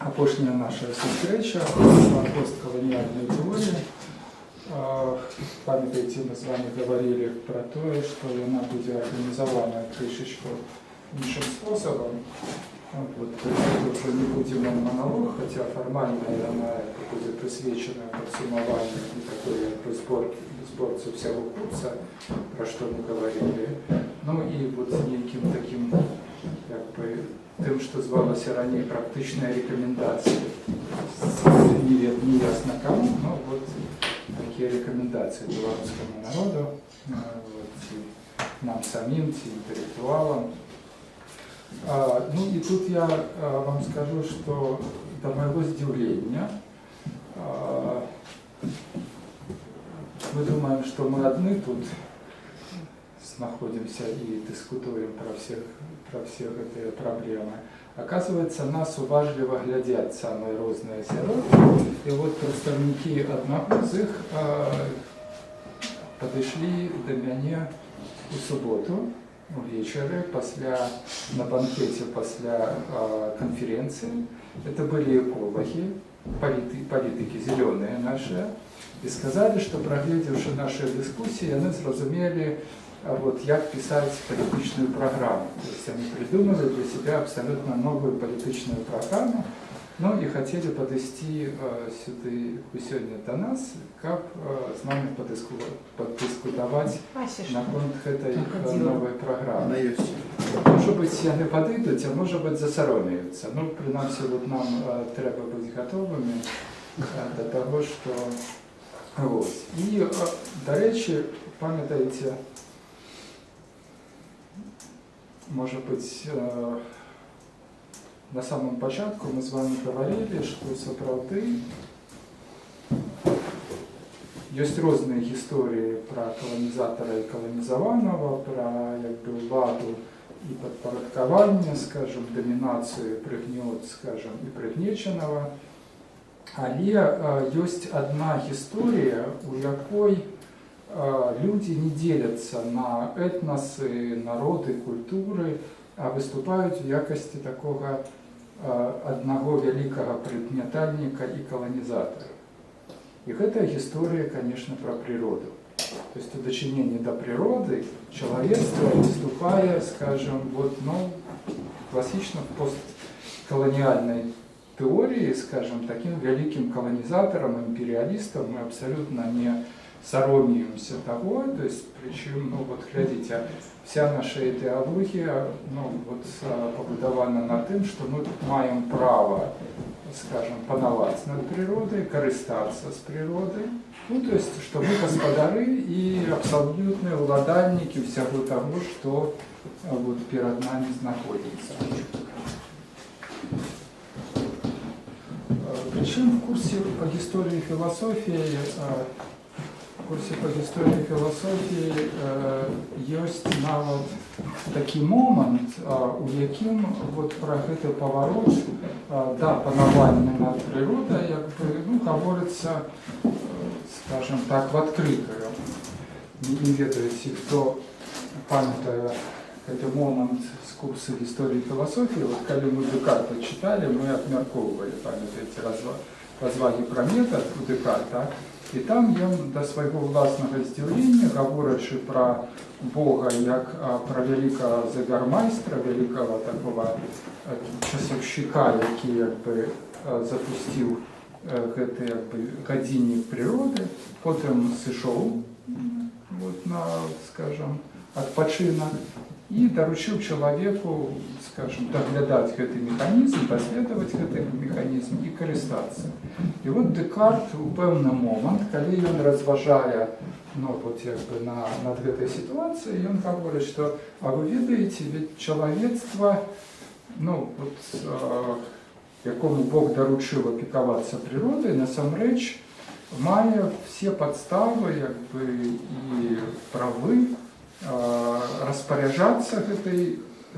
апошняя наша сустрэча по постколониальной теории. Памятаете, мы с вами говорили про то, что она будет организована крышечку іншим способом. Вот, это уже не будем монолог, хотя формально она будет присвечена подсумованию и такой сборцу всего курса, про что мы говорили. Ну и вот неким таким, как бы, тем, что звалось ранее практичная рекомендация. Не ясно кому, но вот такие рекомендации белорусскому народу, вот, нам самим, интеллектуалам. Ну и тут я вам скажу, что до моего удивления мы думаем, что мы одни тут находимся и дискутуем про все эти проблемы. Оказывается, нас уважливо глядят самые разные сироты. И вот представники одного из них подошли до меня в субботу вечером на банкете после конференции. Это были экологи, политики зеленые наши, и сказали, что, проглядевши наши дискуссии, они зрозумели, вот, как писать политичную программу. То есть они придумали для себя абсолютно новую политичную программу, ну и хотели подвести сегодня до нас, как с нами подискутовать на конт этой новой программы. Может быть, они подойдут, а может быть, засоромеются. Ну, принаймні, вот нам треба быть готовыми до того, что... Вот. И, до речи, пам'ятаєте, может быть, на самом початку мы с вами говорили, что сапраўды есть разные истории про колонизатора и колонизованного, про владу и подпорядкование, скажем, доминацию пригнет, скажем, и пригнеченного. Але есть одна история, у якой люди не делятся на этносы, народы, культуры, а выступают в якости такого одного великого пригнетальника и колонизатора. И эта история, конечно, про природу. То есть в дочинении до природы человечество, выступая, скажем, вот, ну, классично в постколониальной теории, скажем, таким великим колонизатором, империалистом мы абсолютно не соромеемся того, то есть, причем, ну вот, глядите, вся наша идеология, ну, вот, побудована на тем, что мы маем право, скажем, панаваць над природой, користаться с природой, ну, то есть, что мы господары и абсолютные владальники всего того, что вот перед нами находится. Причем в курсе по истории философии есть нават такі момент, у якім вот про гэты поворот да, панавання над природой, ну, говорится, скажем так, в открытую. Не ведаете, кто памятает этот момент с курса истории философии, вот когда мы Декарта читали, мы обмярковывали, памятаете, разваги про метод у Декарта, и там ён до своего власного здзіўлення, говорячи про Бога як про великого загармайстра, великого такого часовщика, який якби запустив гэты якби гадзіннік природы, потом сышоў вот, на, скажем, адпачынак и доручил человеку, скажем, доглядать этот механизм, последовать этому механизму и користаться. И вот Декарт у певний момент, коли он разважая, ну, вот, якби, над этой ситуацией, он говорит, что, а вы ведаете, ведь человечество, ну, вот, якому Бог доручил опековаться природой, насамрэч, мае все подставы, якби, и правы, распоряжаться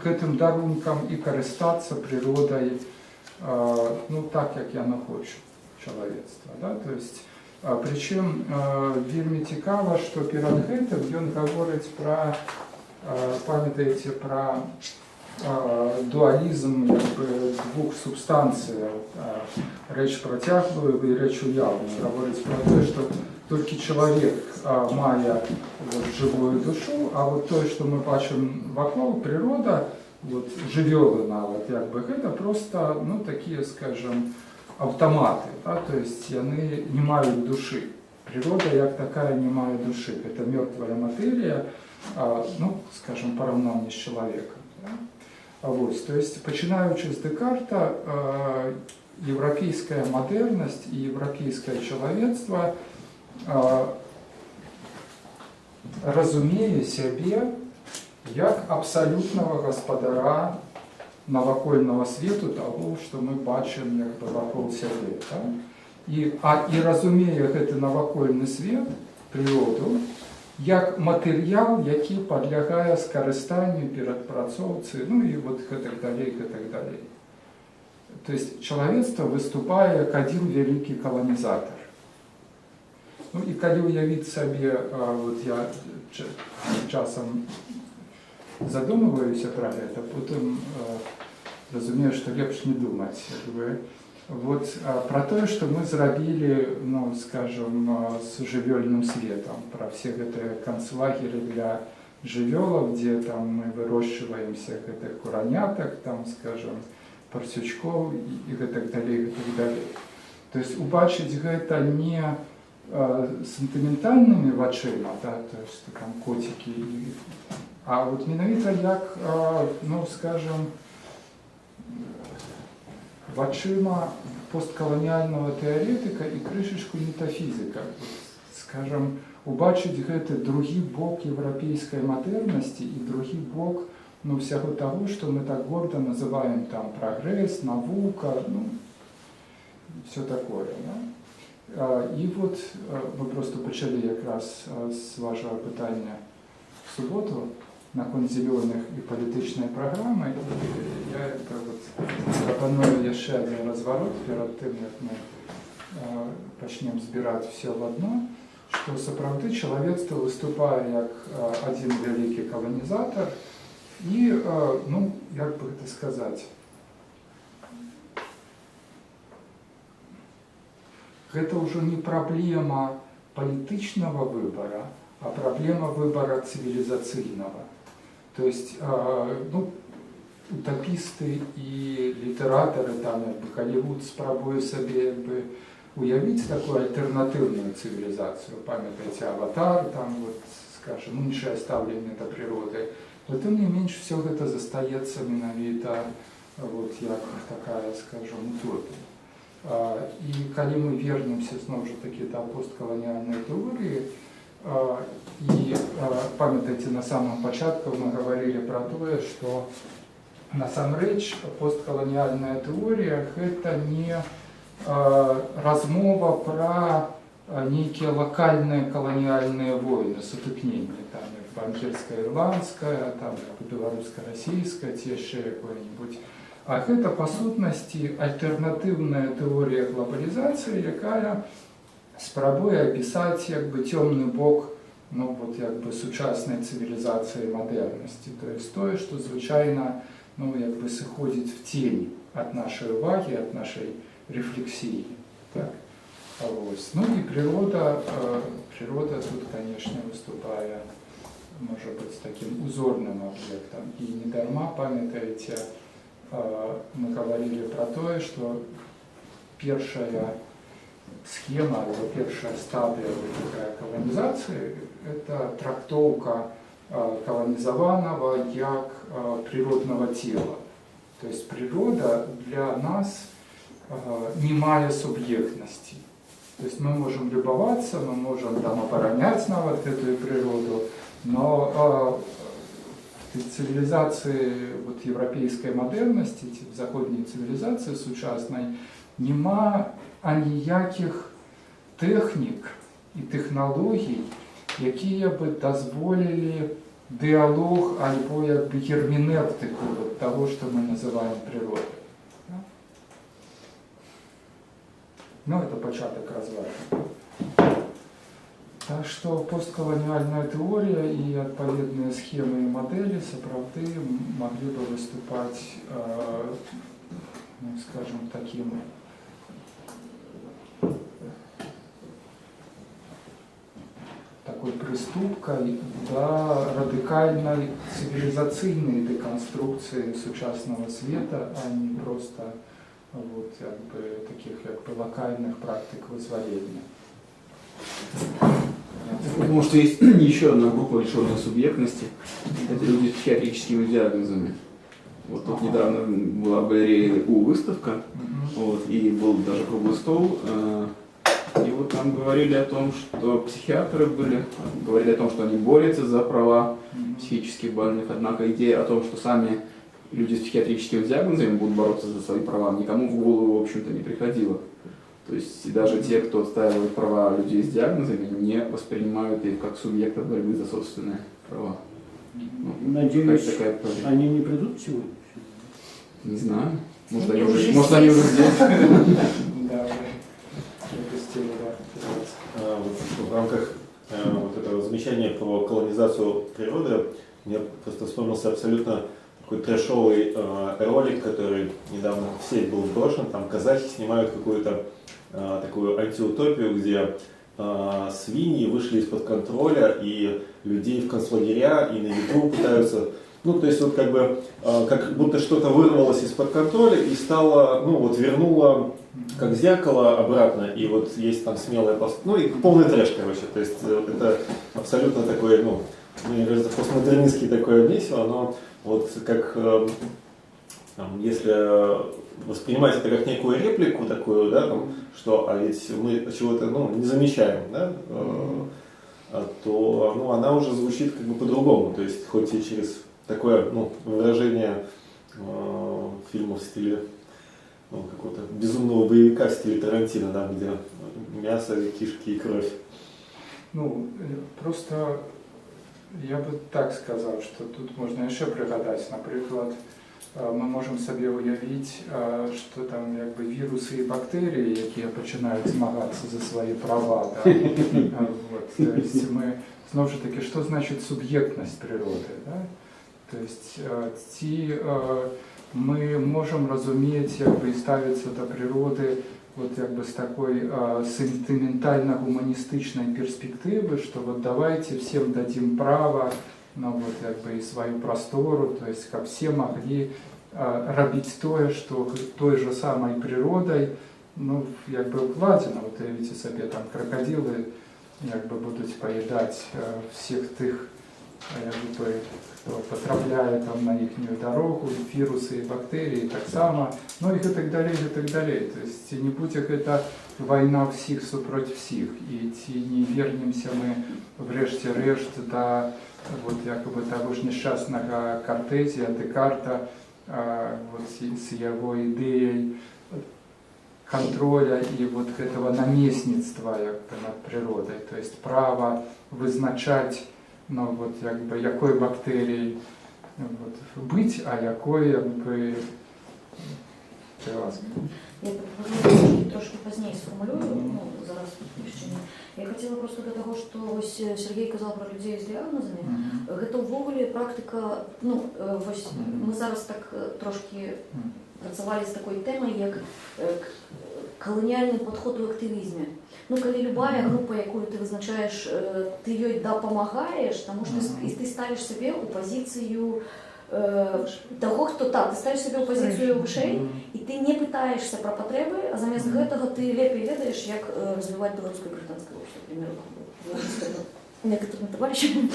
гэтым дарункам и користаться природой, ну, так, как яно хочет человечество. Да? То есть, причем вельмі цікаво, что перед гэтым ён говорит про, памятаете, про дуалізм двох субстанцій, реч протяглую і реч уявну. Говорить про те, що тільки чоловік має живу душу, а те, що ми бачимо вокруг, природа, живьовы нават, это просто, такие, скажем, автоматы, да? То есть они не мають души. Природа як такая не має души. Это мертвая материя, скажем, порівнянні з чоловіком. Да? То есть, починаючи з Декарта, європейська модерність і європейське чоловічество розуміє себе як абсолютного господара навакольного свету, того, что мы бачим вокруг себе. Да? І розуміє цей навакольний світ, природу, як матеріал, який підлягає скористанню, передпрацовці, і так далі, і так далі. Тобто, чоловічество виступає як один великий колонізатор. І коли уявити собі, я часом задумываюся про это, потом разумею, что лепш не думать. Про то, что мы зрабілі, скажем, с жывёльным светом, про все эти концлагеры для жывёлов, где там мы выращиваем всех этих кураняток, там, скажем, парсючков и так далее, и так далее. То есть убачить это не сентиментальными вачима, да, то есть там котики, а менавіта як, скажем, вачима постколоніального теоретика і крышечку метафізика. Скажем, убачить гэты другі бок європейської модерності і другі бок всього того, що ми так гордо називаємо там прогресс, наука, все такое. Да? І ми просто почали якраз з вашого питання в суботу на наконт зеленых і політичної програми. І я пропоную ще один розворот перед тим, як ми почнемо збирати все в одно, що справді чоловічество виступає як один великий колонізатор і, як би це сказати, это уже не проблема политичного выбора, а проблема выбора цивилизационного. То есть, утописты и литераторы, там, Голливуд спробує собі уявить такую альтернативную цивилизацию, памятаете, «Аватар», там, скажем, меньшее ставление до природы. Но тем не меньше все это застається менавіта, як такая, скажем, утопия. І коли ми вернемося знову ж таки до постколоніальної теорії, і пам'ятаєте, на самому початку ми говорили про те, що насамрэч постколоніальна теорія – це не розмова про некие локальные колониальные войны, сутыкнения, там, банкирско-ирландская, там, белорусско-российская, те ще какое-нибудь. А это, по сутности, альтернативная теория глобализации, яка спробує описати темний бок сучасної цивілізації модерності. Тобто те, що, звичайно, сходить в тінь від нашої уваги, від нашої рефлексії. Так? И природа тут, конечно, выступает, может быть, таким узорным объектом. И не дарма, памятаете, мы говорили про то, что первая схема, первая стадия колонизации – это трактовка колонизованного как природного тела. То есть природа для нас не має субъектности. То есть мы можем любоваться, мы можем там оборонять навод эту природу, но в цивилизации европейской модерности, в заходней цивилизации сучасной, нема аніяких технік і технологій, які би дозволили діалог або герменевтику того, що ми називаємо природою. Это початок розвитку. Так што посткаланіальная тэорія і адпаведныя схемы і мадэлі сапраўды маглі бы выступаць, ну, скажем, таким такой прыступкай да радыкальнай цывілізацыйнай дэканструкцыі сучаснага света, а не проста вот, як бы, таких як бы локальных практик вызволения. Потому что есть еще одна группа лишенных субъектности. Это люди с психиатрическими диагнозами. Вот тут недавно была в галерее выставка, вот, и был даже круглый стол. И вот там говорили о том, что психиатры говорили о том, что они борются за права психически больных. Однако идея о том, что сами люди с психиатрическими диагнозами будут бороться за свои права, никому в голову, в общем-то, не приходило. То есть даже те, кто отстаивает права людей с диагнозами, не воспринимают их как субъектов борьбы за собственные права. Ну, надеюсь, они не придут сегодня? Не знаю. Может, они уже здесь. В рамках вот этого замечания про колонизацию природы мне просто вспомнился абсолютно такой трэшовый ролик, который недавно в сеть был брошен. Там казахи снимают какую-то такую антиутопию, где свиньи вышли из-под контроля и людей в концлагеря и на еду пытаются. Ну, то есть вот как будто что-то вырвалось из-под контроля и стало, ну вот вернуло как зеркало обратно, и вот есть там смелая ну и полный трэш, короче. То есть это абсолютно такой, ну, мне кажется, постмодернистский такое месиво, но вот как там, если воспринимать это как некую реплику такую, да, там, что а ведь мы чего-то, ну, не замечаем, да, то, ну, она уже звучит как бы по-другому, то есть хоть и через такое, ну, выражение фильмов в стиле, ну, какого-то безумного боевика в стиле Тарантино, да, где мясо, кишки и кровь. Ну, просто я бы так сказал, что тут можно еще пригадать, например, мы можем себе уявить, что там как бы вирусы и бактерии, которые начинают змагаться за свои права, да? Вот, то есть мы, снова же таки, что значит субъектность природы, да? То есть мы можем разуметь, как бы, и ставиться до природы вот как бы с такой сентиментально-гуманистичной перспективы, что вот давайте всем дадим право, ну вот как бы и свою простору, то есть как все могли робить то, что той же самой природой, ну как бы вкладено, вот уявите себе, там крокодилы как бы будут поедать всех тех, как бы, кто потрапляет там на их дорогу, вирусы и бактерии так само, ну и так далее, и так далее. То есть не будь это война всех супротив всех, и не вернемся мы врешті-решт до вот якобы того ж несчастного Кортезия, Декарта, вот с его идеей контроля и вот этого наместництва над природой, то есть право вызначать, ну вот якби якой бактерії вот, быть, а якой якби ласка. Я пропоную трошки пізніше сформулюю, ну, зараз ще не. Я хотіла просто до того, що ось Сергій казав про людей з діагнозами. Гэта ўвогуле практика, ну, ось ми зараз так трошки працювали з такою темою, як колоніальний підход у активізмі. Ну, коли любая група, яку ти визначаєш, ти їй допомагаєш, тому що ти ставиш себе у позицію того, хто так, ти ставиш себе у позицію вишей, і ти не питаєшся про потреби, а замість гэтага ти лепей ведаєш, як розвивати белорусское гражданское общество, к примеру, некоторым товарищам.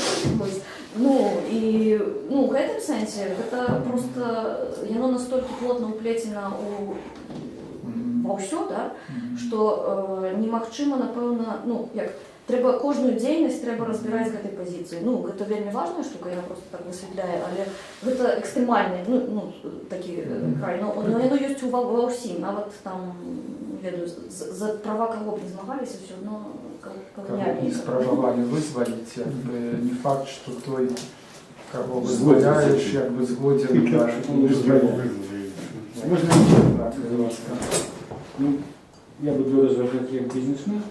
Ну, и ну, в этом сенсе, это просто, оно настолько плотно уплетено во все, да, что немагчыма, напэўна, ну, як, трэба кожную дзейнасць трэба разбіраць з гэтай пазіцыі. Ну, гэта вельмі важная штука, яна просто так высвятляе, але гэта экстрэмальны, ну, такі край, но яно ёсць ва ўсім, нават там, не ведаю, за права каго б не змагаліся, все одно колониальные. Кого спробовали вызволить, как бы, не факт, что той, кого вызволяешь, как бы сгоден, да, не вызволяешь. Можно еще так, ну, я буду разважать як бізнесмен.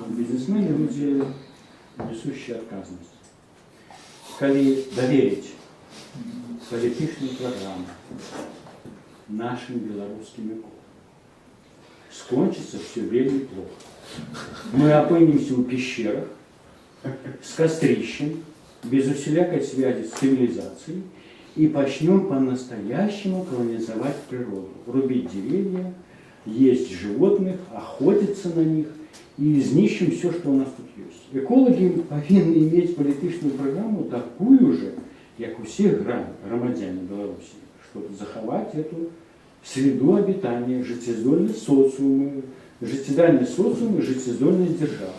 Бізнесмени, люди несущая отказность. Коли доверить политическую программу нашим белорусским языком, скончится все вельми плохо. Мы опынимся у пещерах с кострищем, без усилякой связи с цивилизацией, и начнем по-настоящему колонизовать природу, рубить деревья, есть животных, охотиться на них и изнищем все, что у нас тут есть. Экологи повинны иметь политическую программу такую же, как у всех громадян Беларуси, чтобы заховать эту среду обитания, життєздольні социумы, життєздольные державы.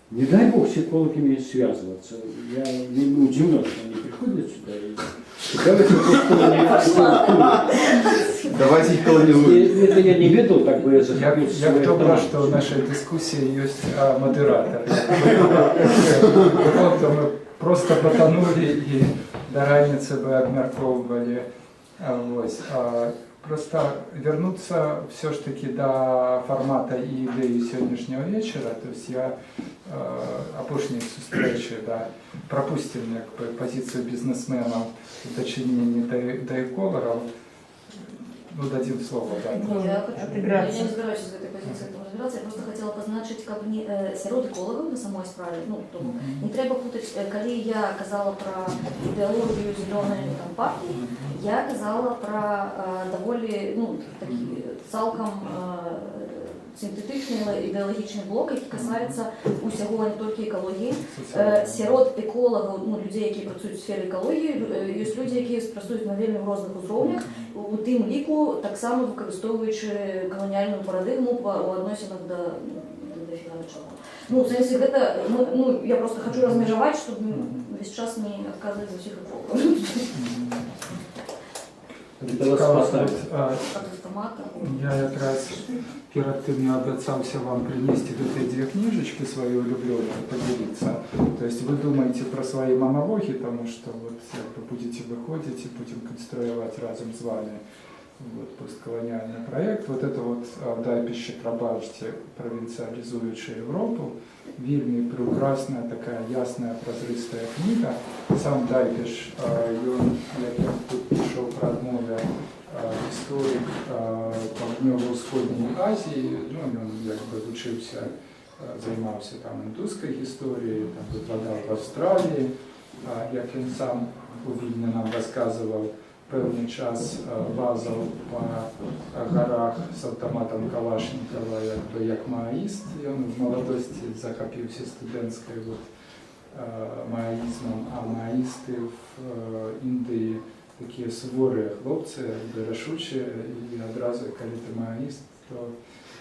Не дай Бог с экологами связываться. Я не удивлен, что они приходят сюда и пытаются просто Давайте их колонизуем. это я не ведал, как бы я Я захотел. добре, что в нашей дискуссии есть модератор. Вот мы просто потонули и до раницы бы обмерковывали. Просто вернуться все ж таки до формата и идеи сегодняшнего вечера. То есть я опошніх зустрічі, да, пропустим якби позицію бізнесменів в дочиненні до екологів. Ну, дадим слово, да. Я не разбираюсь из этой позиции, этому разбираться. Я просто хотела позначить, как бы сярод экологов на самой справе. Ну, то не треба путать, коли я казала про идеологию зеленой там, партии, я казала про доволі, ну, такі цалком синтетичний ідеологічний блок, який касається усього не тільки екології. Сярод екологів, ну, людей, які працюють в сфері екології, є люди, які працюють на вельми різних рівнях, у тим ліку так само використовуючи колоніальну парадигму у відносинах до чого. Ну, в сенсі, это, ну, я просто хочу розмежувати, щоб весь час не відказувати за всіх екологів. Я якраз перед тим не обіцявся вам принести эти две книжечки свои улюбленные, поделиться. То есть вы думаете про свои монологи, потому что вот вы будете выходить и будем конструировать разом с вами вот, постколониальный проект. Вот это вот «Дайпище пробачте, провинциализуючи Европу». Вельми прекрасная, такая ясная, прозрыстая книга. Сам Дайпиш, я тут пішов про одмове, історик Південно-Сходньої Азії, ну, він якби вчився, займався там індуською історією, там викладав в Австралії, як він сам повільно нам розказував, певний час лазав по горах з автоматом Калашникова, якби як маоїст. Він в молодості захопився студентською маоїзмом, а маоїсти в Індії такі суворі хлопці, рішучі, і одразу, коли ти маоїст, то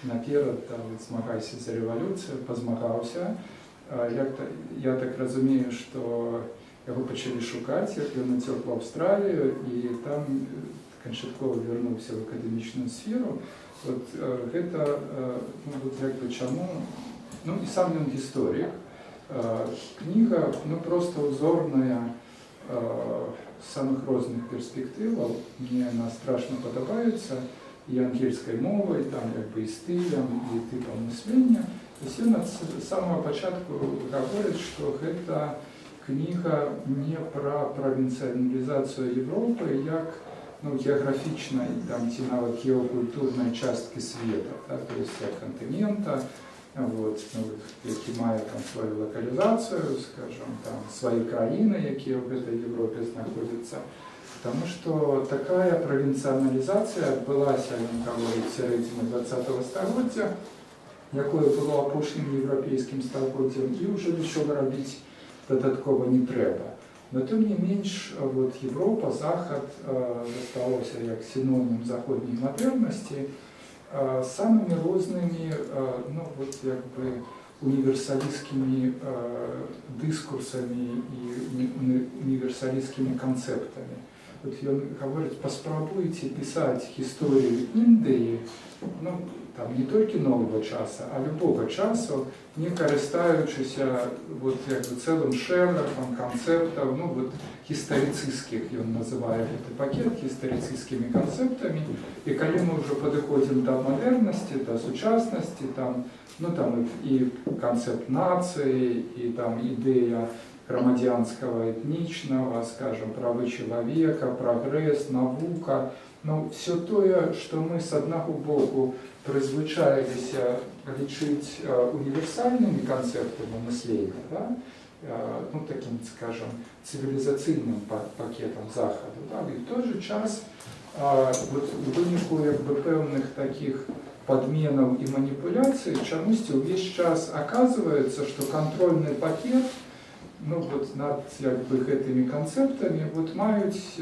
наперед там, змагайся за революцію, позмагався. Я так розумію, що його почали шукати, як він утек в Австралію, і там канчатково вернувся в академічну сферу. От це, ну, от якби чому, ну і сам він історик. Книга, ну, просто узорная, з самих різних перспектив. Мені вона страшно подобається і ангельською мовою, там, якби, і стилем, і типом мислення. Тобто він з самого початку говорить, що це книга не про провінціалізацію Європи, як, ну, географічної, там, ті навіть геокультурної частки світу, да, тобто як континента, вот, ну, які має там свою локалізацію, скажімо, там, свої країни, які в этой Європі знаходяться. Тому що така провінціоналізація відбулася, він говорить, в середині 20-го століття, якою було опошнім європейським століттям, і вже нічого робити додатково не треба. Но тим не менш, вот, Європа, Захід залишився як синонім західної модерності, самыми різними, ну, вот, якби, універсалістськими дискурсами і універсалістськими концептами. вот ён гаворыць, паспрабуйце пісаць гісторыю Індыі, ну, там не толькі нового часа, а любого часу, не карыстаючыся вот як бы цэлым шэрагам канцэптаў, ну вот гістарыцыйскіх, ён называе гэты пакет гістарыцыйскімі канцэптамі, і калі мы ўжо падыходзім да мадэрнасці, да сучаснасці, там, ну там і канцэпт нацыі, і там ідэя грамадзянскага этнічнага, скажем, правы чалавека, прагрэс, навука, ну все тое, што мы з аднаго боку прызвычаіліся лічыць універсальнымі канцэптамі мыслення, да? Ну, таким, скажем, цивилизационным пакетом Захода. Да? И в тот же час вот, у выніку як бы, пэўных таких подменаў и манипуляций чамусьці увесь час оказывается, что контрольный пакет, ну, вот, над як бы, гэтымі канцэптамі вот, маюць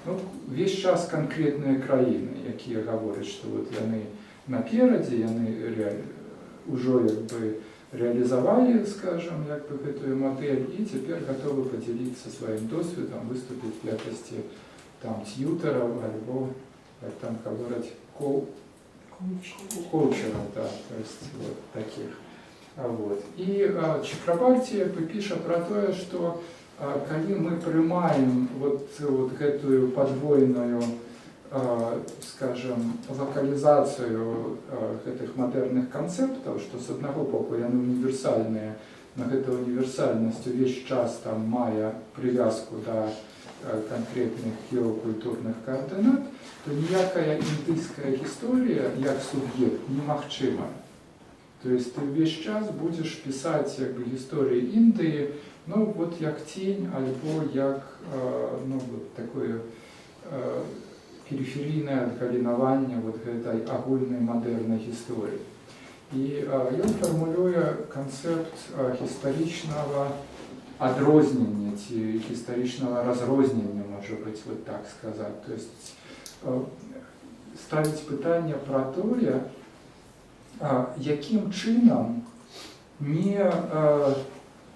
ну, весь час конкретныя краіны, якія гавораць, што вот, яны наперадзе, яны ўжо як бы, реализовали, скажем, як бы гэтую модель, и теперь готовы поделиться своим досведом, выступить в якости там тьютеров, альбо, как там говорят, коучеров, да, то есть вот таких. Вот. И Чакрабарти пиша про то, что когда мы принимаем вот эту подвойную, скажем, локализацию этих модерных концептов, что с одного боку яны универсальные, но эта универсальность весь час там мая привязку до конкретных геокультурных координат, то никакая индийская история, как субъект, немагчима. То есть ты весь час будешь писать как бы, истории Индии, ну вот как тень, альбо как ну, вот такое периферийное адгалінаванне вот этой агульной модерной истории. И ён фармулюе концепт гістарычнага адрознення ці гістарычнага разрознення, может быть, вот так сказать. То есть ставить пытанне про тое, яким чынам, не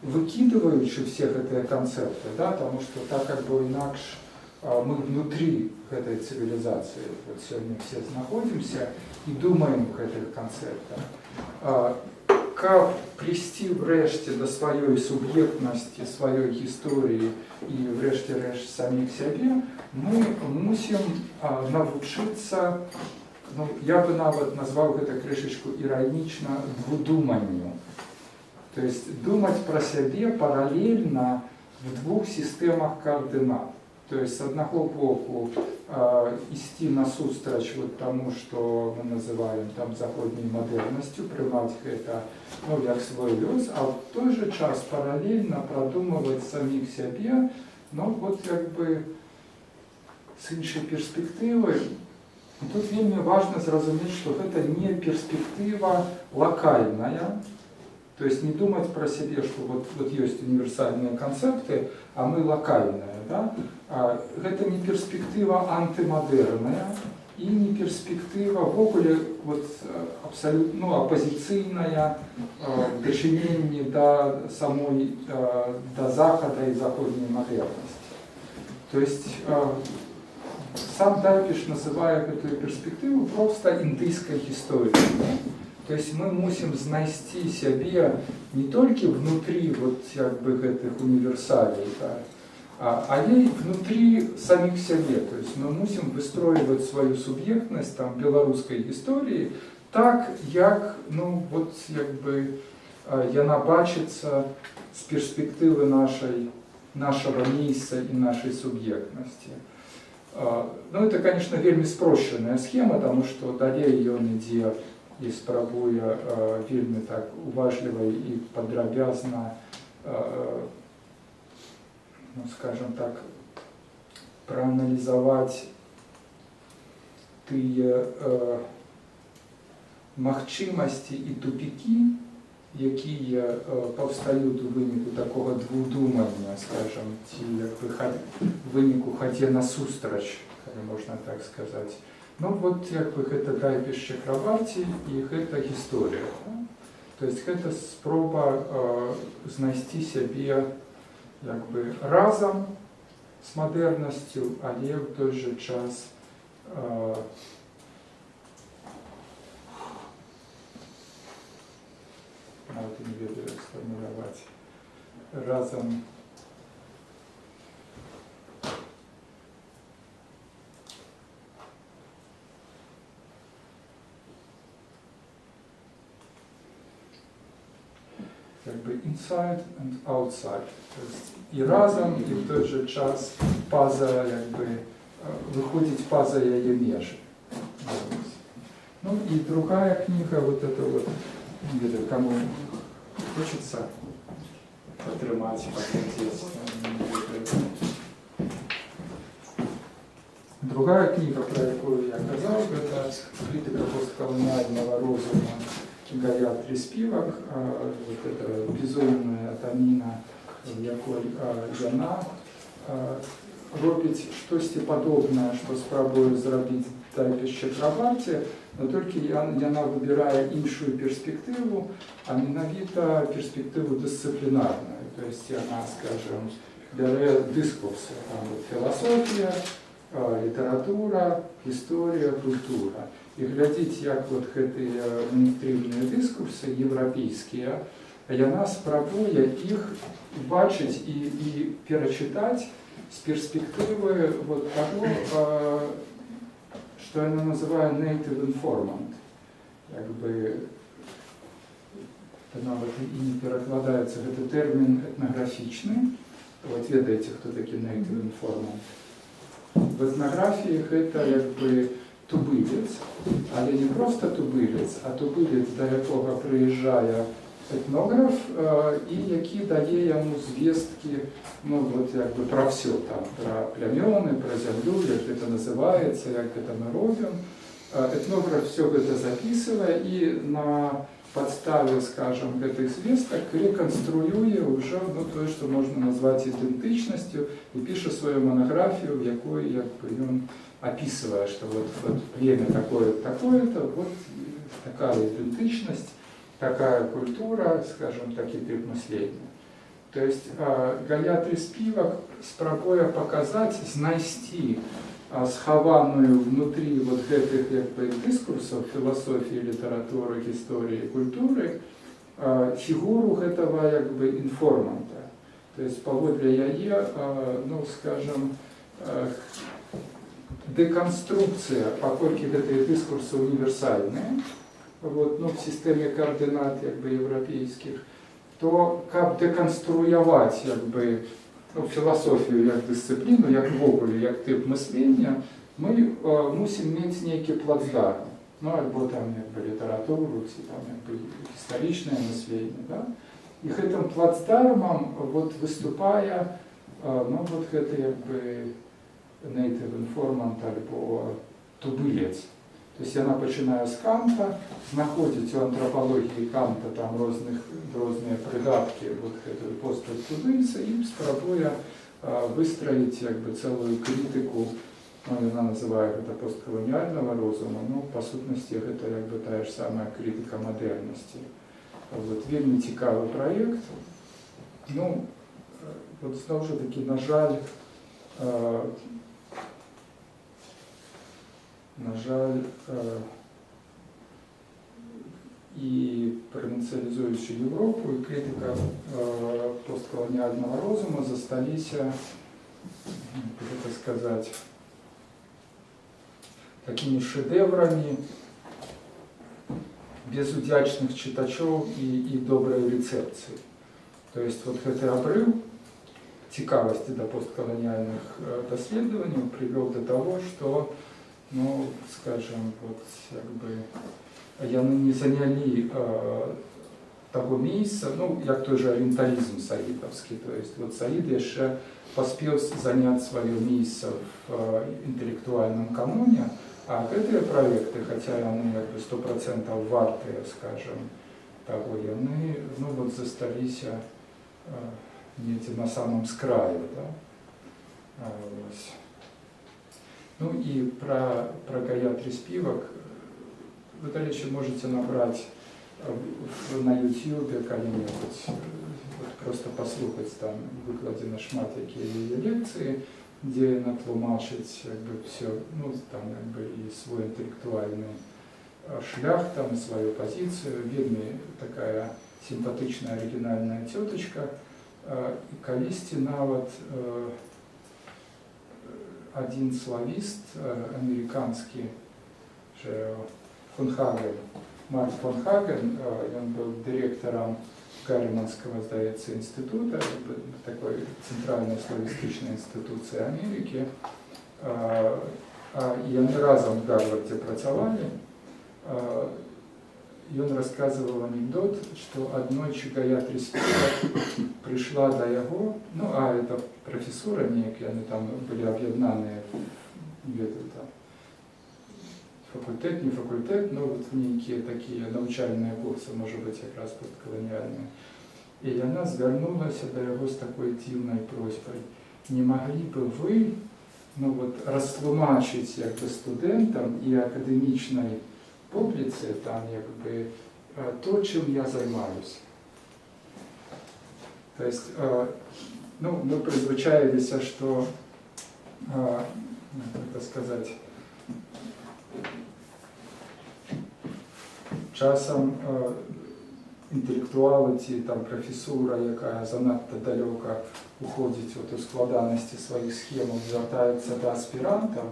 выкидываючи всех эти концепты, да, потому что так как бы инакше мы внутри этой цивилизации, вот сегодня все находимся и думаем в этих концептах, как прийти врешті до своей субъектности, своей истории и врешті-решт самих себе, мы мусим научиться, ну, я бы нават назвал это крышечку иронично двудуманию. То есть думать про себя параллельно в двух системах координат. То есть с одного боку идти насустрач вот тому, что мы называем там заходней модерностью, приймать это ну, как свой лёс, а в той же час параллельно продумывать самих себе, ну вот как бы с іншей перспективой. Тут вельми важно зразумець, что это не перспектива локальная, то есть не думать про себя, что вот есть универсальные концепты, а мы локальные. Да? Это не перспектива антимодерная и не перспектива ввогуле вот, абсолютно ну, оппозиційная в дачыненні до самой до Захода и заходней модерности. То есть сам Дайпиш называет эту перспективу просто индийской историей. Да? То есть мы мусим знайсці себе не только внутри вот, как бы, этих универсалей, да, але внутри самих себе. То есть мы мусим выстроивать свою субъектность там, белорусской истории так, как ну, вот, как бы, яна бачится с перспективы нашего места и нашей субъектности. Ну, это, конечно, вельми спрощенная схема, потому что далее ён ідзе і спрабуе вельми так уважліва і падрабязна, ну, скажем так, проанализовать тыя магчымасці і тупікі, якія паўстаюць у выніку такого двудумання, скажем, ці як бы выніку хадзе насустрач, калі можна так сказать. Ну вот як бы гэта Дайпиш Чакрабарти і гэта гісторыя. Да? То есть гэта спроба знайсці сябе як бы разом з мадэрнасцю, але ў той жа час нават не ведаю, як сфармуляваць, разам как бы inside and outside. То есть і разом, і в той же час поза, якби, виходить поза яе межі. Ну и другая книга, вот это вот, не ведаю, кому хочется потримать, посмотреть. Другая книга, про якую я казав, это критика постколониального розума Гая Приспівак, вот это безумная таміна, в якой яна робить щось подобне, що спробує зробити Тайпіс Чакрабарті, но тільки яна вибирає іншу перспективу, а менавіта перспективу дисциплінарну. Тобто вона, скажімо, бере дискурси, там, філософія, література, історія, культура. І глядіть, як от ці мейнстрімні дискурси європейські, яна спробує їх бачити і перечитати з перспективи вот того, що вона називає native informant. Якби, це навіть і не перекладається, це термін етнографічний. От ведаєте, хто такий native informant. В етнографії це якби тубилець, але не просто тубилець, а тубилець, до якого приїжджає етнограф, і який дає йому звістки, ну, от, якби, про все, там, про племени, про землю, як це називається, як це ми робимо. Етнограф все це записує і на підставі, скажімо, цих звісток реконструює вже, ну, те, що можна назвати ідентичністю, і пише свою монографію, в якій, якби, він описывая, что вот племя такое-то, такое-то, вот такая идентичность, такая культура, скажем, такий тип мислення. То есть Гая Приспівак спробує показати, знайти схованную внутри вот этих, якби, дискурсов философии, литературы, истории, культуры фигуру этого, якби, информанта. То есть поводле яе, ну, скажем, деконструкція, поскольку ці дискурси універсальні, вот, ну, в системі координат, якби, європейських, то як деконструювати, якби, ну, філософію як дисципліну, як вогулі, як тип мислення, ми мусимо мати некий плацдарм, ну, або там, якби, літературу, чи там, якби, історичне мислення, да? І цим плацдармом вот, виступає, ну, вот, це, якби, native informant або тубилець. Тобто вона починає з Канта, знаходить у антропології Канта там різні пригадки вот постать тубильця і спробує вистроїти, якби, цілу критику, ну, вона називає це постколоніального розуму, ну, по сутності це, якби, та ж сама критика модерності. От, вельми цікавий проєкт. Ну, от, знову ж таки, на жаль, і провінціалізуючи Європу, і критика постколоніального розуму зосталися, як це сказати, такими шедеврами без удячних читачів і доброї рецепції. Тобто, вот цей обрив цікавості до постколоніальних досліджень привів до того, що, ну, скажем, вот, якби, яны не заняли того місця, ну, як той же орієнталізм саїдовський, то есть, вот Саїд ще поспів зайняти своє місце в інтелектуальному каноні, а ці проекти, хоча вони, якби, 100% варті, скажем, того, вони, ну, вот, зосталися на самом скраю, да? Ну и про Гая Приспівак вы дальше можете набрать на YouTube когда-нибудь, вот, просто послухать, там выкладено шмат які її лекції. дзе яна тлумачыць все, ну, там і свой інтэлектуальны шлях, там сваю пазіцыю, вельмі такая сімпатычная арыгінальная цётачка. І калісьці нават адзін славіст амерыканскі фон Хаген, Марк фон Хаген, ён быў дырэктарам Гарриманского, здаецца, інстытута, такой цэнтральнай славістычнай інстытуцыі Амерыкі. Яны разам в Гарвардзе працавалі. Ён расказваў анекдот, што аднойчы Гаятри Співак прыйшла да яго, ну, это прафесура неяк, яны там былі аб'яднаныя, там, факультэт, не факультэт, ну, вот нейкія такія навучальныя курсы, можа быць, якраз посткаланіяльныя. І яна звярнулася да яго з такой дзіўнай просьбай: не маглі бы вы, ну, вот, растлумачыць як бы студэнтам і акадэмічнай публіцы там як бы то, чым я займаюсь. То есть, ну, мы призвычаились, что, как сказать, часам інтэлектуалы ці там прафесура, якая занадта далёка уходзіць у складанасці сваіх схемаў, звяртаецца да аспірантаў,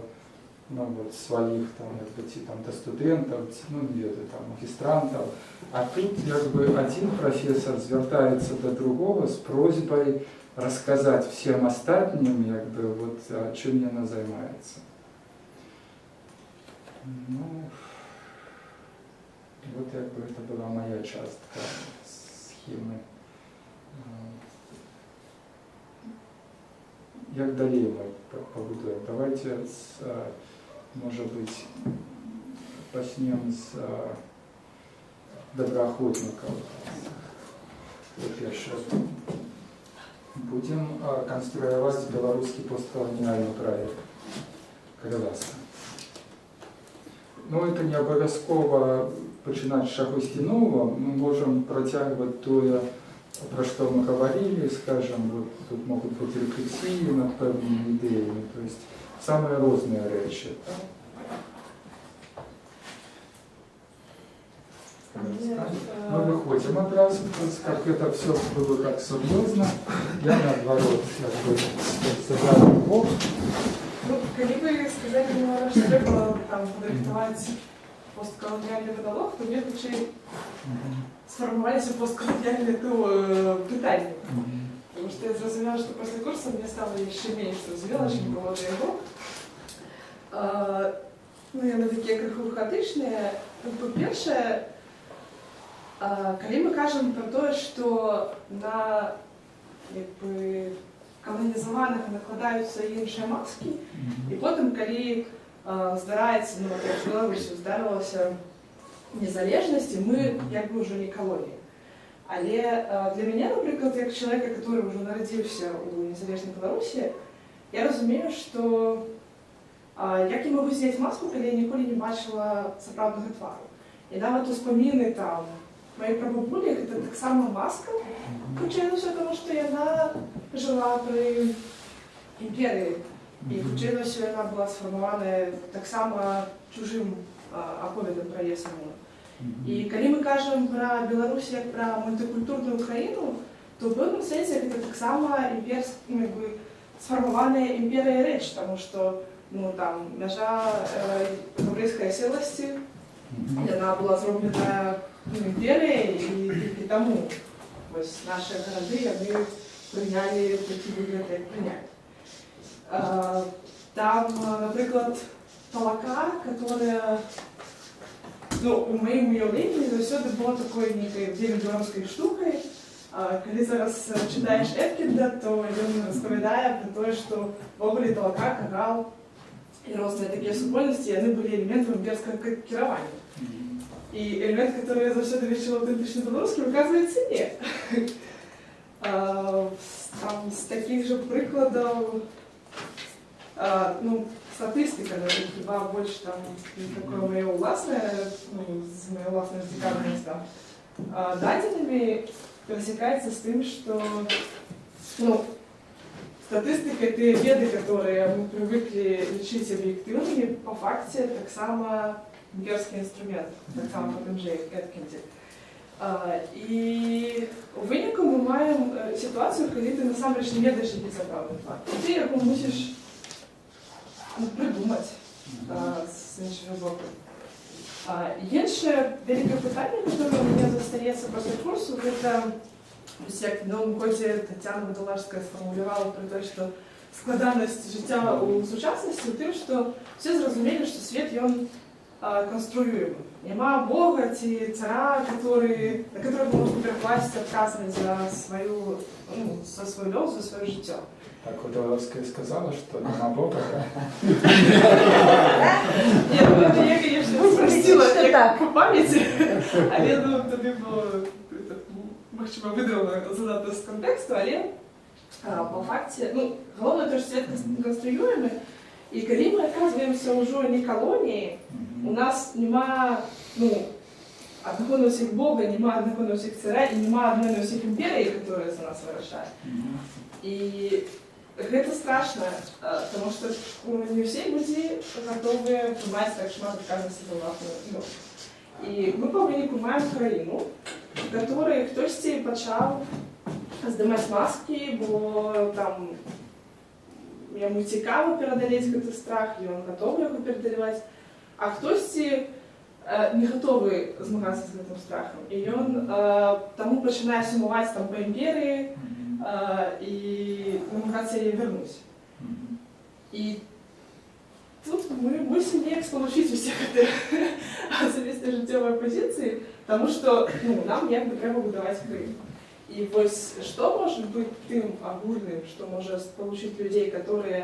ну, вот, своих там, там, до студентов, ну, где-то там, магистрантов. А тут, как бы, один профессор звертается до другого с просьбой рассказать всем остальным, как бы, вот, чем она занимается. Ну, вот, как бы, это была моя частка схемы. Як далее мы побудуем? Давайте может быть, пачнем з добраахвотнікаў. Па-першае, будем канструяваць беларускі посткаланіяльны праект. Калі ласка. Ну, это не абавязкова пачынаць з чагосьці новага. Мы можем працягваць тое, про что мы говорили, скажем, вот тут могут быть рефлексии над певными идеями, то есть самые разные речи. Мы выходим от раз, как это все было так серьезно, я наоборот, как бы, сыграл в бок. Ну, коли вы сказали мне, что треба там подрихтовать постколоніальний потолок, то мне лучше сформувалися постколоніальні питання. Потому что я зрозумела, что после курса мне стало еще меньше зрозуміло, чем было до его. Ну, яны такие крыху хаотичные. По-перше, коли мы кажем про то, что на колонізованих накладаються інші маски, і потім, коли здарається, ну, як в Білорусі здарилася незалежність, ми якби вже не колонія. Але для мене, наприклад, як чоловіка, який вже народився у незалежній Білорусі, я розумію, що як я можу зняти маску, коли я ніколи не бачила справжнього твару. І навіть успоміни там моей прабабулі, это так само маска, включилася, тому що вона жила при імперії. І включилася, вона була сформована так само чужим оповідом про її саму. І коли ми кажемо про Білорусь як про мультикультурну Україну, то в певному сенсі це так само сформована імперія реч, тому що ну, там, межа єврейської селості, вона була зроблена імперією, і тільки тому ось наші городи вони прийняли такі вигляди, як прийняти. Там, наприклад, толока, которая, ну, у моєму уявленні завжди була такою некою білорусською штукою. Коли зараз читаєш Епкінда, то він розповідає про те, що в обрі толока, кагал і різні такі супольності, вони були елементом імперського керування. І елемент, який я завжди вирішила автентично білоруським, оказується, ні. Там, з таких же прикладів, ну, статистика, хіба більше там такое моє власне, ну, з моєю власною цікавістю, даденими пересікається з тим, що, ну, статистика – это беды, которые мы привыкли лечить объективными, по факту так само имперский инструмент, так само по тем же Эткинзе. І у виніку ми маємо ситуацію, коли ти насамперед не ведаєш, який це правильний факт. І ти його мусиш придумати з іншого боку. Інше велике питання, яке у мене застається після курсу, це, як в новому ході Тетяна Водолажська сформулювала про те, що складаність життя у сучасності у тим, що всі зрозуміли, що світ, він конструируем. Нема Бога, ці цара, на которого можно перекласть отказывать за свой лёс, за свое життя. Так Водолазская сказала, что нема Бога. Я, конечно, спросила як по пам'яті, але тоді було, можливо, видрала занадто з контексту, але по факті, головне те, що світ конструюємий, і коли ми оказуємося вже не колонією, у нас нема, одного на всех Бога, нема одного на всех царя, и нема одной на всех империи, которая за нас выращает. И это страшно, потому что не все люди готовы приймати так шмат відказності за власну. І ми повинні приймати країну, в якій хтось почав здимати маски, бо там йому цікаво преодолеть цей страх, і він готовий його преодолевать, а хтось не готовий змагатися з цим страхом. І він тому починає сумувати там по імперії і намагатися її вернути. І тут ми мусимо як сполучити усіх цих особисто життєвої позиції, тому що нам якби треба будувати Крим. І ось що може бути тим агульним, що може сполучити людей, які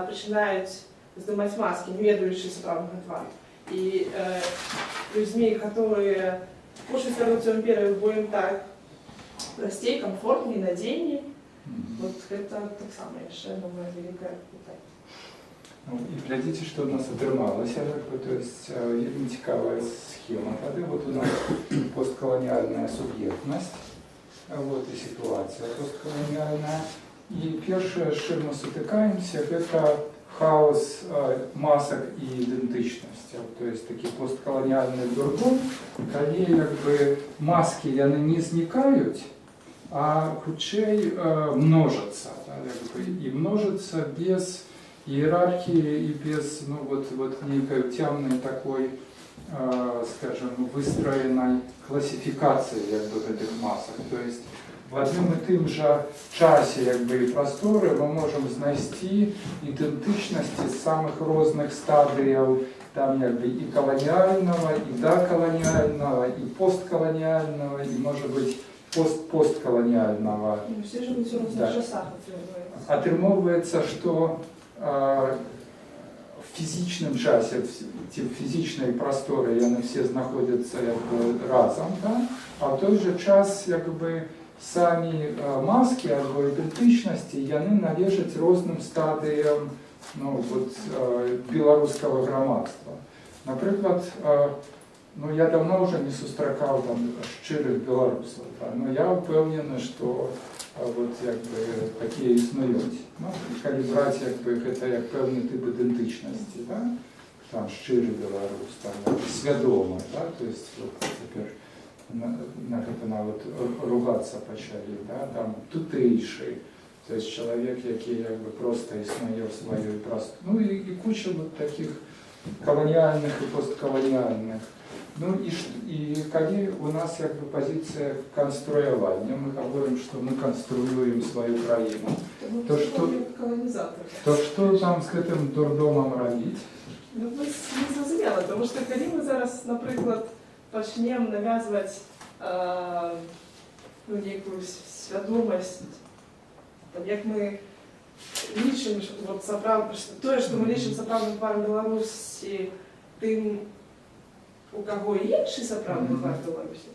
починають здимати маски, не ведаючи справжніх тварей, и людьми, которые хочут вернуться в империю, будем так простей, комфортней, надійней. Вот это так само, ще думаю, велике питання. І глядите, що у нас отрималося, то есть цікава схема. Тоді вот у нас постколоніальна суб'єктність, вот і ситуація постколоніальна. І перше, з чим ми стикаємося, це хаос масок і ідентичності. То есть такий постколоніальний дурдом, коли якби маски вони не зникають, а худшей множатся. И множатся без иерархии и без вот некой темной такой, скажем, выстроенной классификации этих масок. То есть в одному і тим же часі і просторі ми можемо знайти ідентичності з самих різних стадіїв, там і колоніального, і доколоніального, і постколоніального, і, може бути, постколоніального. Всі живуть у різних часах. Отримовується, що в фізичному часі, ті фізичні простори, вони всі знаходяться разом, да? А в той же час самі маски або ідентичності, вони належать різним стадіям білоруського громадства. Наприклад, я давно вже не зустрічав щирих білорусів, але я впевнений, що такі існують. Коли брати це як певний тип ідентичності, там щирий білорус, там свідомий, тобто тепер ругатися почали, там тутейший, то есть человек, який просто існує в своїй просторі. І куча таких колоніальних і постколоніальних. І коли у нас позиція конструювання, ми говоримо, що ми конструюємо свою країну, то що там з цим дурдомом робити? Не зрозуміло, тому що коли ми зараз, наприклад, почнемо нав'язувати якусь свідомість, як ми лічимо, те, що ми лічимо справжнім тваром Білорусі, тим, у кого інший справжній твар Білорусі,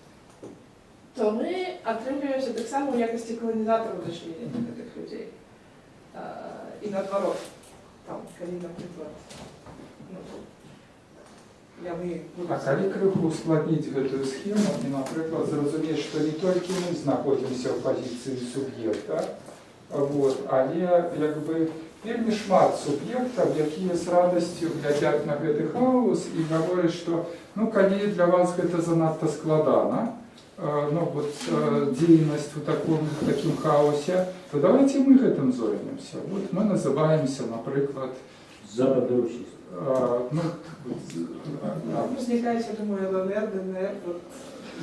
то ми отримуємося так само в якості колонізаторів дочмірення таких людей. І наоборот, коли, наприклад, А коли криху ускладнити цю схему і, наприклад, зрозуміти, що не тільки ми знаходимося в позиції суб'єкта, Вот. Але якби вельмі шмат суб'ектаў, якія з радасцю глядзяць на гэты хаос і гавораць, што ну, калі для вас гэта занадта складана, ну, вот, дзейнасць у такім хаосе, то давайте мы гэтым зоймемся. Вот мы называемся, напрыклад, Западно-русский. ну, Возникает, я думаю, ЛНР, ДНР. Вот.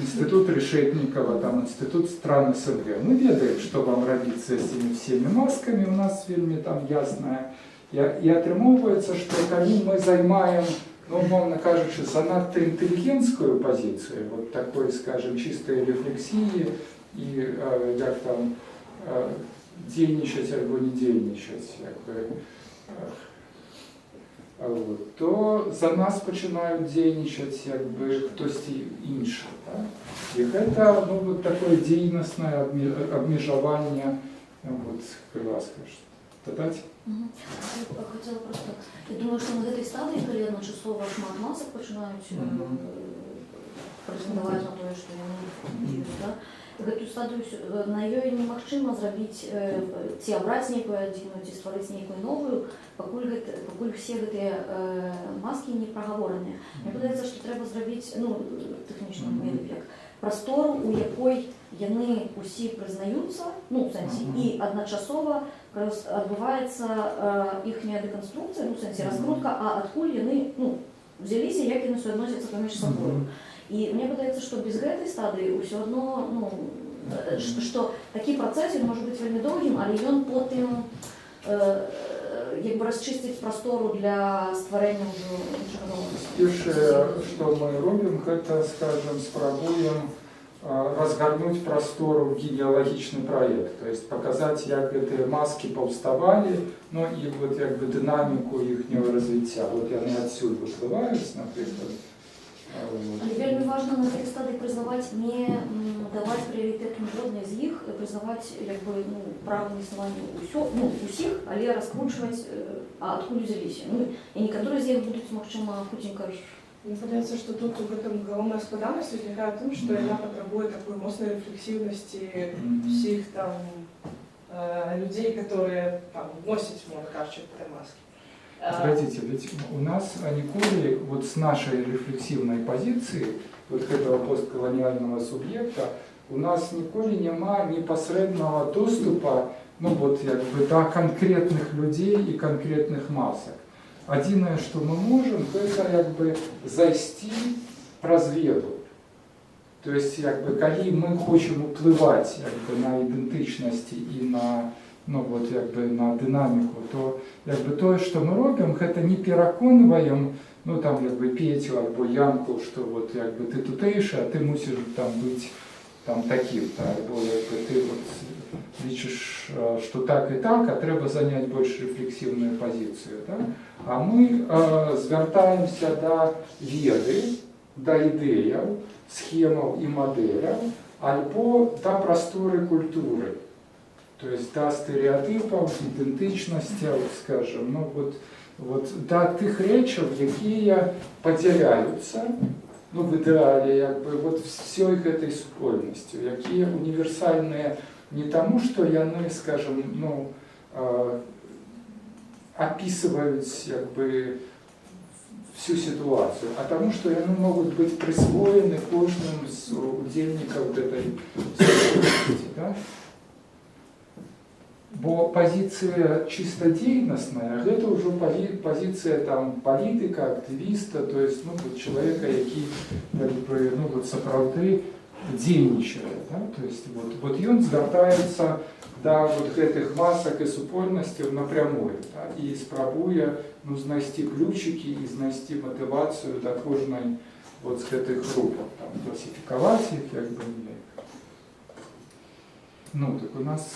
Институт Решетникова, там Институт стран СНГ. Мы ведаем, что вам робиться с этими всеми масками, у нас вельми там ясная. И атрымоўваецца, что когда мы займаем, ну, умовно кажучи, занадто интеллигентскую позицию, вот такой, скажем, чистой рефлексии и как там дзейнічаць альбо не дзейнічаць, вот, то за нас пачынаюць дзейнічаць хтосьці іншы. Да? І гэта ну, вот такое дзейнаснае абмежаванне, вот, ласка, дадаць? Я хотела просто... Я думаю, что на этой стадии, калі адначасова шмат масак пачынаюць прэтэндаваць на тое, што яны ёсць, да? Гэтую стадыю на ёй немагчыма зрабіць ці абраць нейкую адзіную, ці стварыць нейкую новую, пакуль все гэтыя маски не прагавораныя. Мне падаецца, што трэба зрабіць, ну, тэхнічна як прастору, у якой яны ўсе прызнаюцца, ну, у сэнсе, і адначасова адбываецца іхняя дэканструкцыя, ну, у сэнсе раскрутка, а адкуль яны, ну, взяліся, як яны суадносяцца паміж сабою. И мне падаецца, што без гэтай стадыі ўсё адно, ну, што такі працэс может быць вельмі доўгім, але ён потым як бы расчысціць прастору для стварэння ўжо іншага новага. Першае, што мы робім, гэта, скажем, спрабуем разгарнуць прастору в генеалагічны праект, то есть показаць, як гэтыя маски паўставалі, ну і вот як бы дынаміку іхняго развіцця. Вот яны адсюль выплываюць, напрыклад. Але вельмі важна на гэтай стадыі прызнаваць, не даваць прыярытэт ніводнай з іх, прызнаваць як бы, ну, права на існаванне усіх, але раскручваць, адкуль узяліся. Ну, і некаторыя з іх будуць, магчыма, хутенька. Мне падаецца, што тут в этом галоўная складанасць узнікае ў тым, што яна патрабуе такой моцнай рэфлексіўнасці всіх там людзей, которые там носяць, можна кажучи, гэтыя маски. Смотрите, ведь у нас николи вот с нашей рефлексивной позиции, вот этого постколониального субъекта, у нас николи нема непосредного доступа, ну вот как бы до конкретных людей и конкретных масок. Одиное, что мы можем, это как бы зайсти разведу. То есть, как бы, коли мы хотим уплывать как бы, на идентичности и на, ну, вот, как бы, на динамику, то как бы, то, что мы робим, это не переконываем, ну, там, как бы, Петю або Янку, что вот, как бы, ты тутейший, а ты мусишь там быть там, таким-то, або как бы, ты вот лічиш, что так и так, а треба занять больше рефлексивную позицию. Да? А мы звертаемся до веды, до ідеяў, схемаў і мадэляў, альбо до просторы культуры, то есть до стереотипов, идентичностей, скажем, ну вот до тых рэчаў, якія падзяляюцца, ну в ідэале, як бы, вот всёй гэтай супольнасцю, якія універсальныя не тому, что яны, скажем, ну, описывают как бы всю ситуацию, а тому, что они могут быть присвоены каждым из удельников этой ситуации. Да? Бо позиция чисто дейностная, это уже позиция там, политика, активиста, то есть ну, вот, человека, який ну, вот, сапраўды дзейнічае. Да? То есть вот ён звяртаецца да вот гэтых масак і супольнасцяў напрямую, да? І спрабуе ну, знайсці ключики і знайсці матывацыю да кожнай вот з гэтых групаў, там, класіфікаваць іх як бы неяк. Ну так у нас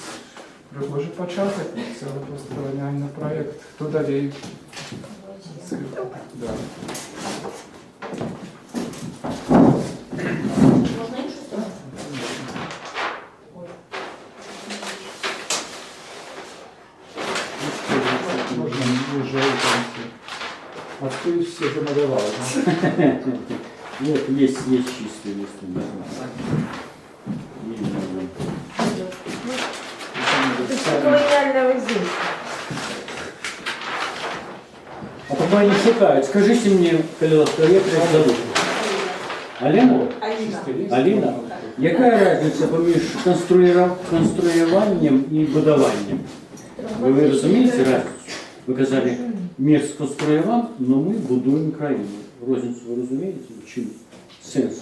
прыгожы пачатак, цэлы посткаланіальны праект. Хто далей? Да. А ты все замалевал, да? Вот есть чистый лист. Такой національного зимку. А пока они шукают, скажите мне, коли ласка, як вас зовут? Алена? Алина. Алина? Яка разниця поміж конструюванням і будуванням? Ви розумієте разницю? Ви казали, мир сконструював, але ми будуємо країну. Розницю ви розумієте? Чим сенс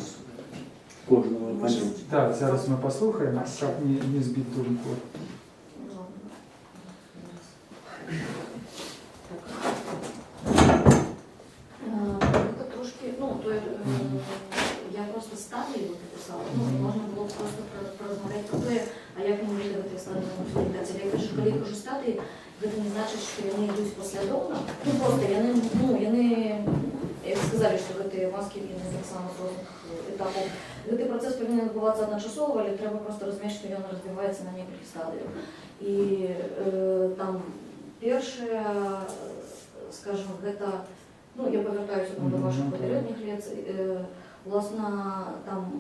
кожного поняття? Так, зараз ми послухаємо, щоб не збити думку. Это трошки, ну, то я просто стадії вот написала, ну, можна було б просто порозмовляти про те, а як ми можемо до стадії модифікації. Я кажу, коли я кажу стадії, це не значить, що вони йдуть послідовно. Ну, просто я не, як сказали, що це маски він так само з різних етапів. Цей процес повинен відбуватися одночасово, але треба просто розуміти, що він розбивається на кілька стадіях. І там перше, скажімо, це, ну, я повертаюся до ваших попередніх лекцій, власне, там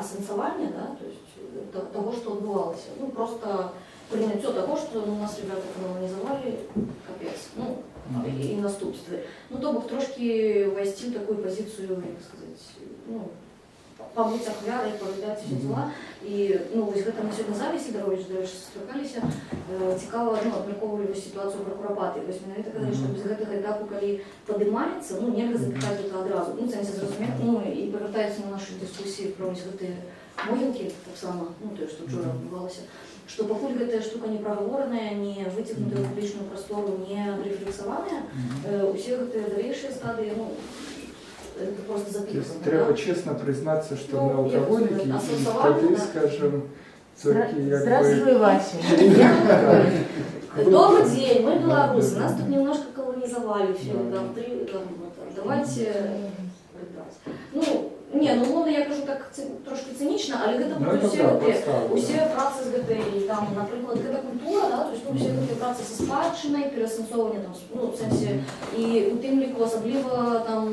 осенсування, да, то есть того, что отбывалось. Ну, просто принятие того, что у нас ребята колонизовали, капец, ну, и наступствы. Ну, то бок трошки ввести в такую позицию, як сказать, ну, побыть ахвярой, повидать все дела. І, ну, ось гэта ми сьогодні з Сидорович, до речі, спілкалися, цікаво, ну, обмірковували ситуацію про Куропати. Ось мене так казали, що без гэтага етапу, коли подимається, ну, нельга запитати це одразу. Ну, це не зрозуміло, ну, і повертається на наші дискусії про ось гэты могилки, так само, ну, то, що вчора відбувалося, що покуль гэтая штука не проговоренная, не вытягнутая в публічну простору, не рефлексованная, усе гэтыя далейшие стадии, ну, это просто записано. Треба чесно признатися, що Ну, ми алкоголіки, я і согласна, тоді, да. скажімо, тільки якби... Здравствуй, Вася. Добрый день, мы белорусы, нас тут немножко колонизовали все, там, давайте прибрать. Ну, не, ну, мовно, я кажу так трошки цинічно, але гэта Ну, будуть это усі да, гэты, подстава, усі да. праці з гэтай, там, наприклад, гэта культура, да, то есть, ну, усі гэты праці са спадчынай, перасэнсоўвання, там, ну, в сэнсе, і у тым ліку асабліва, там,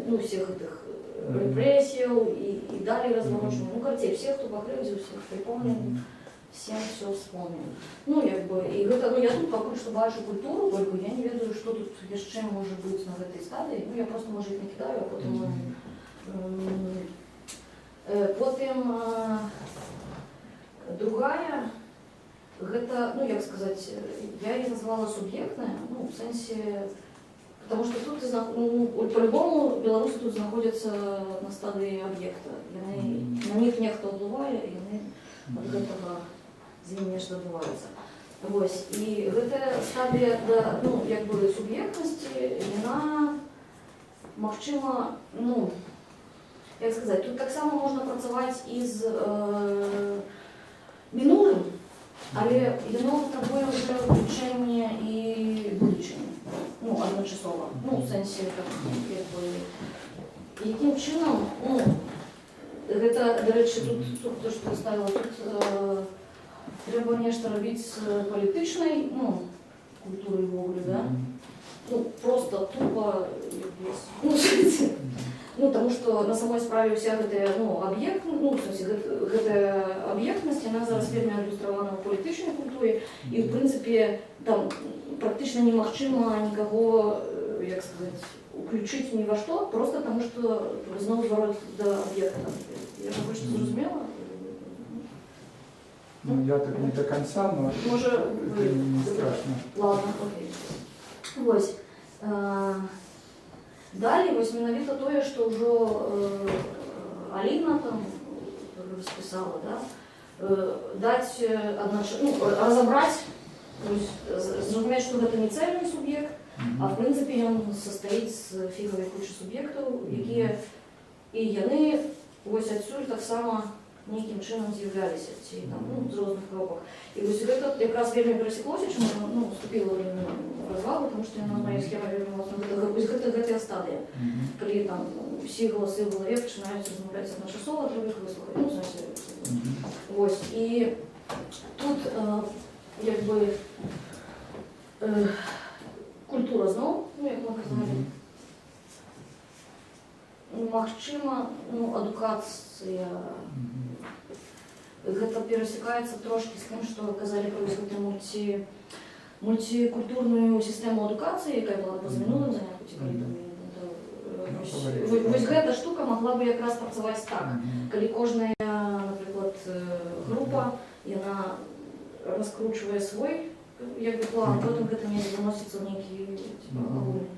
ну, всіх гэтых репрессияў і далей разварочвання, ну, карцей, всех, хто пакрыўдзіў, всех припомнил, всем все вспомнил. Ну, як бы, і гэта, ну, я тут пакуль што бачу культуру, только я не ведаю, што тут яшчэ можа быць на гэтай стадыі, ну, я просто, можа, іх накідаю, а потым потым другая, гэта, ну, як сказаць, я її назвала суб'єктная, ну, в сенсі, потому что тут, ну, по-любому, белорусы тут знаходяцца на стадыі аб'екта. На них нехто ўплывае, і яны ад гэтага з ім нешта адбываецца. Вось, і гэтая стадыя, да, ну, як бы, суб'ектнасці, яна, магчыма, ну, як сказаць, тут таксама можна працаваць і з мінулым, але яно патрабуе ўжо ўключэнне і будучыні, ну, адначасова, ну, в сэнсе, як бы, якім чынам, ну, гэта, да рэчы, тут то, што я ставіла, тут трэба нешта рабіць з палітычнай, ну, культурай ввогуле, да? Ну, просто тупо, ну, ну, тому что на самой справе вся гэтая, ну, аб'ект, ну, в смысле, гэтая аб'ектнасць, яна зараз вельмі адлюстравана ў палітычнай культуры, і, в прынцыпе, там практычна немагчыма нікаго, як сказаць, уключыць ні во што, просто тому что зноў зварот да аб'екта. Я ж больш зразумела? Ну, я так не до конца, но Може, это не страшно. Ладно, окей. Вось. Далі, вось менавіта тое, што ўжо Аліна там распісала, да? Даць, ну, разабраць, зразумець, што гэта не цэльны суб'ект, а в прынцыпе ён састаіць з фігавай кучы суб'ектаў, якія і яны вось адсюль таксама нейкім чынам з'яўляліся, ці там, ну, з розных кропак. І вось гэта якраз вельмі перасеклося, чым, ну, вступіла ў развагу, тому што яна з маёй схемы вельмі моцна гэтая стадыя, калі там усі галасы в галаве пачынаюць размаўляць адначасова, трэба іх выслухаць. Ну, значит, вось. І тут, як бы, культура зноў, ну, як мы казалі, магчыма, ну, адукацыя, гэта перасекаецца трошкі з тым, што казалі пра гэту мультикультурную сістэму адукацыі, якая была па мінулым занятку, ці калі там вось гэта штука магла бы якраз працаваць так, калі кожная, напрыклад, група, яна раскручвае свой як бы план, потым гэта не выносіцца ў нейкі агульны.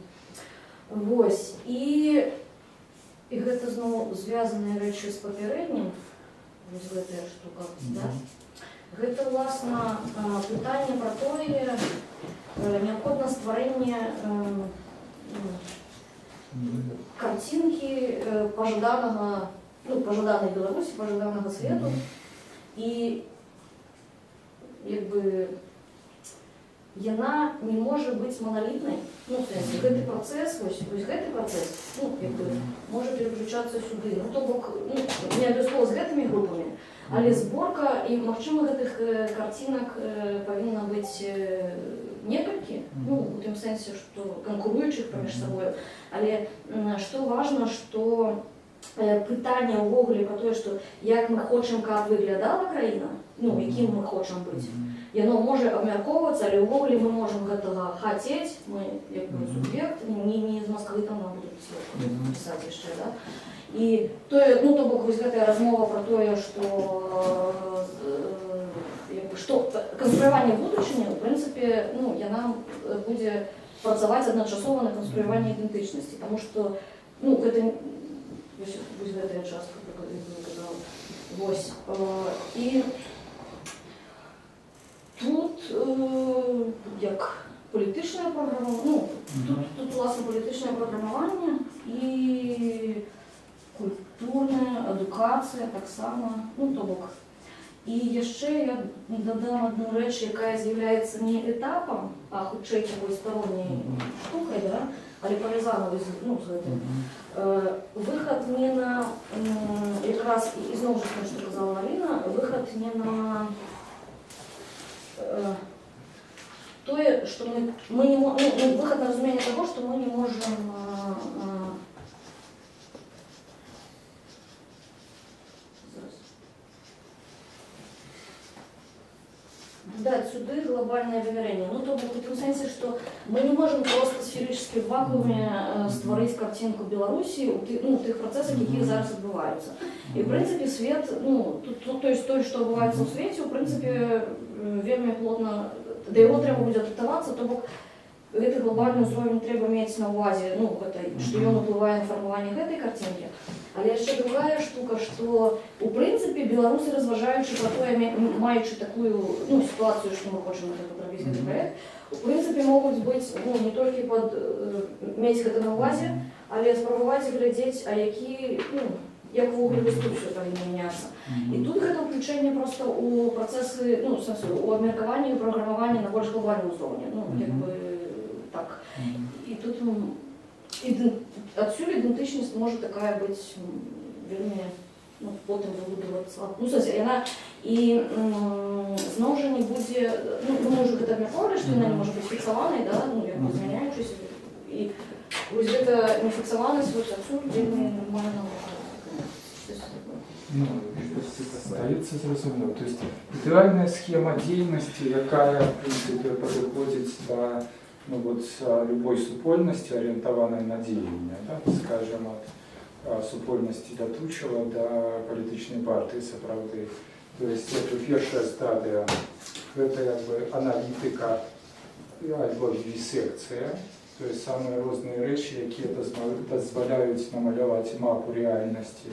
Вось, і гэта зноў звязаныя рэчы з папярэднім, вось гэтая штука, да? Гэта, власна, пытанне пра тое, неабходна стварэнне карцінкі пажаданага, ну, пажаданай Беларусі, пажаданага свету, і як бы яна не можа быць маналітнай. Ну, то есть гэты працэс, вось гэты працэс, ну, як бы, можа переключацца сюды. Ну, то бок, ну, не абавязкова з гэтымі групамі, але зборка, і, магчыма, гэтых карцінак павінна быць некалькі, ну, у тым сэнсе, што канкуруючых паміж сабою. Але што важна, што пытанне ўвогуле пра тое, што як мы хочам, каб выглядала краіна, ну, якім мы хочам быць, яно можа абмяркоўвацца, але ўвогуле мы можам гэтага хацець, мы як бы суб'ект, не з Масквы там нам будуць пісаць яшчэ, да? І тое, ну, то бок, вось гэтая размова пра тое, што канструяванне будучыні, у прынцыпе, ну, яна будзе працаваць адначасова на канструяванне ідэнтычнасці, таму што, ну, гэта вось гэтая частка, пра якую я казала. Вось. І тут як палітычнае праграмаванне, ну, тут власне палітычнае праграмаванне і культурная адукацыя таксама, ну, то бок. І яшчэ я дадам адну рэч, якая з'яўляецца не этапам, а хутчэй сторонняй штукай, да? Але павязана з гэтым. Выхад не на, якраз, і зноў жа, што казала Аліна, выхад не на тое, што мы не можем, ну, выхад на разумение того, что мы не можем дать сюды глобальное вымярение. Ну, то бок, в том сенсе, что мы не можем просто сферически в вакууме створить картинку Беларуси у тых процессах, які зараз адбываюцца. І, в принципе, свет, ну, то есть то, что адбываецца ў свеце, в принципе, вельмі плотна, да яго трэба будзе адаптавацца, то бок, гэты глобальны ўзровень трэба мець на ўвазе, ну, што ён уплывае на фармаванне гэтай картинкі. Але яшчэ другая штука, што, у прынцыпе, беларусы, разважаючы пра тое, маючы такую, ну, сітуацыю, што мы хочам зрабіць гэты праект, у прынцыпе, могуць быць, ну, не толькі мець гэта на ўвазе, але спрабаваць глядзець, а які, ну, як увогуле дыскусію павінна мяняцца. І тут гэта ўключэнне проста ў працэсы, ну, сэнсу, у абмеркаванні і праграмаванні на больш глобальным узроўні, ну, як бы, так. І тут, адсюль ідэнтычнасць можа такая быць вельмі, ну, потым выбудавацца. Ну, сэнсе, яна і зноў жа не будзе, ну, мы ўжо гэта абмяркоўвалі, што яна не можа быць фіксаванай, да, ну, як бы змяняючыся. І вось гэта нефіксаванасць, вось адсюль вельмі нармальна. Ну, остается зразумело. То есть идеальная схема деятельности, якая, в принципе, подходит до, ну, вот, любой супольности, ориентованной на деяние, да, скажем, от супольности до Тучева до політичної партії сапраўды. То есть это первая стадия, это как бы аналитика або висекция. То есть самые разные речи, які дозволяють намалювати мапу реальності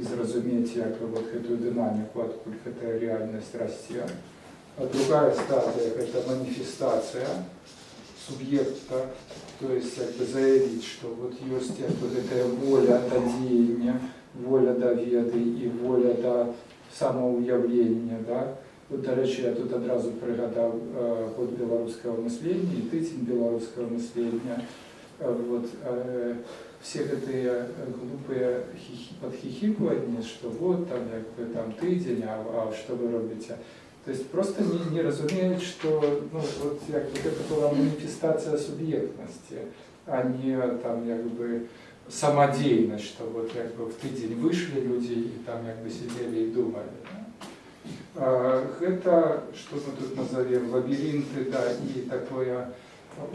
і зрозуміти, як вот эту динамику, откуда эта реальность растет. А другая стадия – это манифестация субъекта, то есть как бы заявить, что вот есть как бы такая воля до деяния, воля до веды и воля до самоуявления, да. Вот, до речі, я тут одразу пригадав год білоруського мислення і тиждень білоруського мислення. Вот, все эти глупые подхихикивания, что вот там, якби, там тиждень, а что вы робите? То есть просто не разумеют, что, ну, вот, якби, это была манифестация субъектности, а не там, якби, самодеятельность, что вот, якби, в тиждень вышли люди и там, якби, сидели и думали. Да? Гэта, што мы тут назовем, лабіринты, да, і такое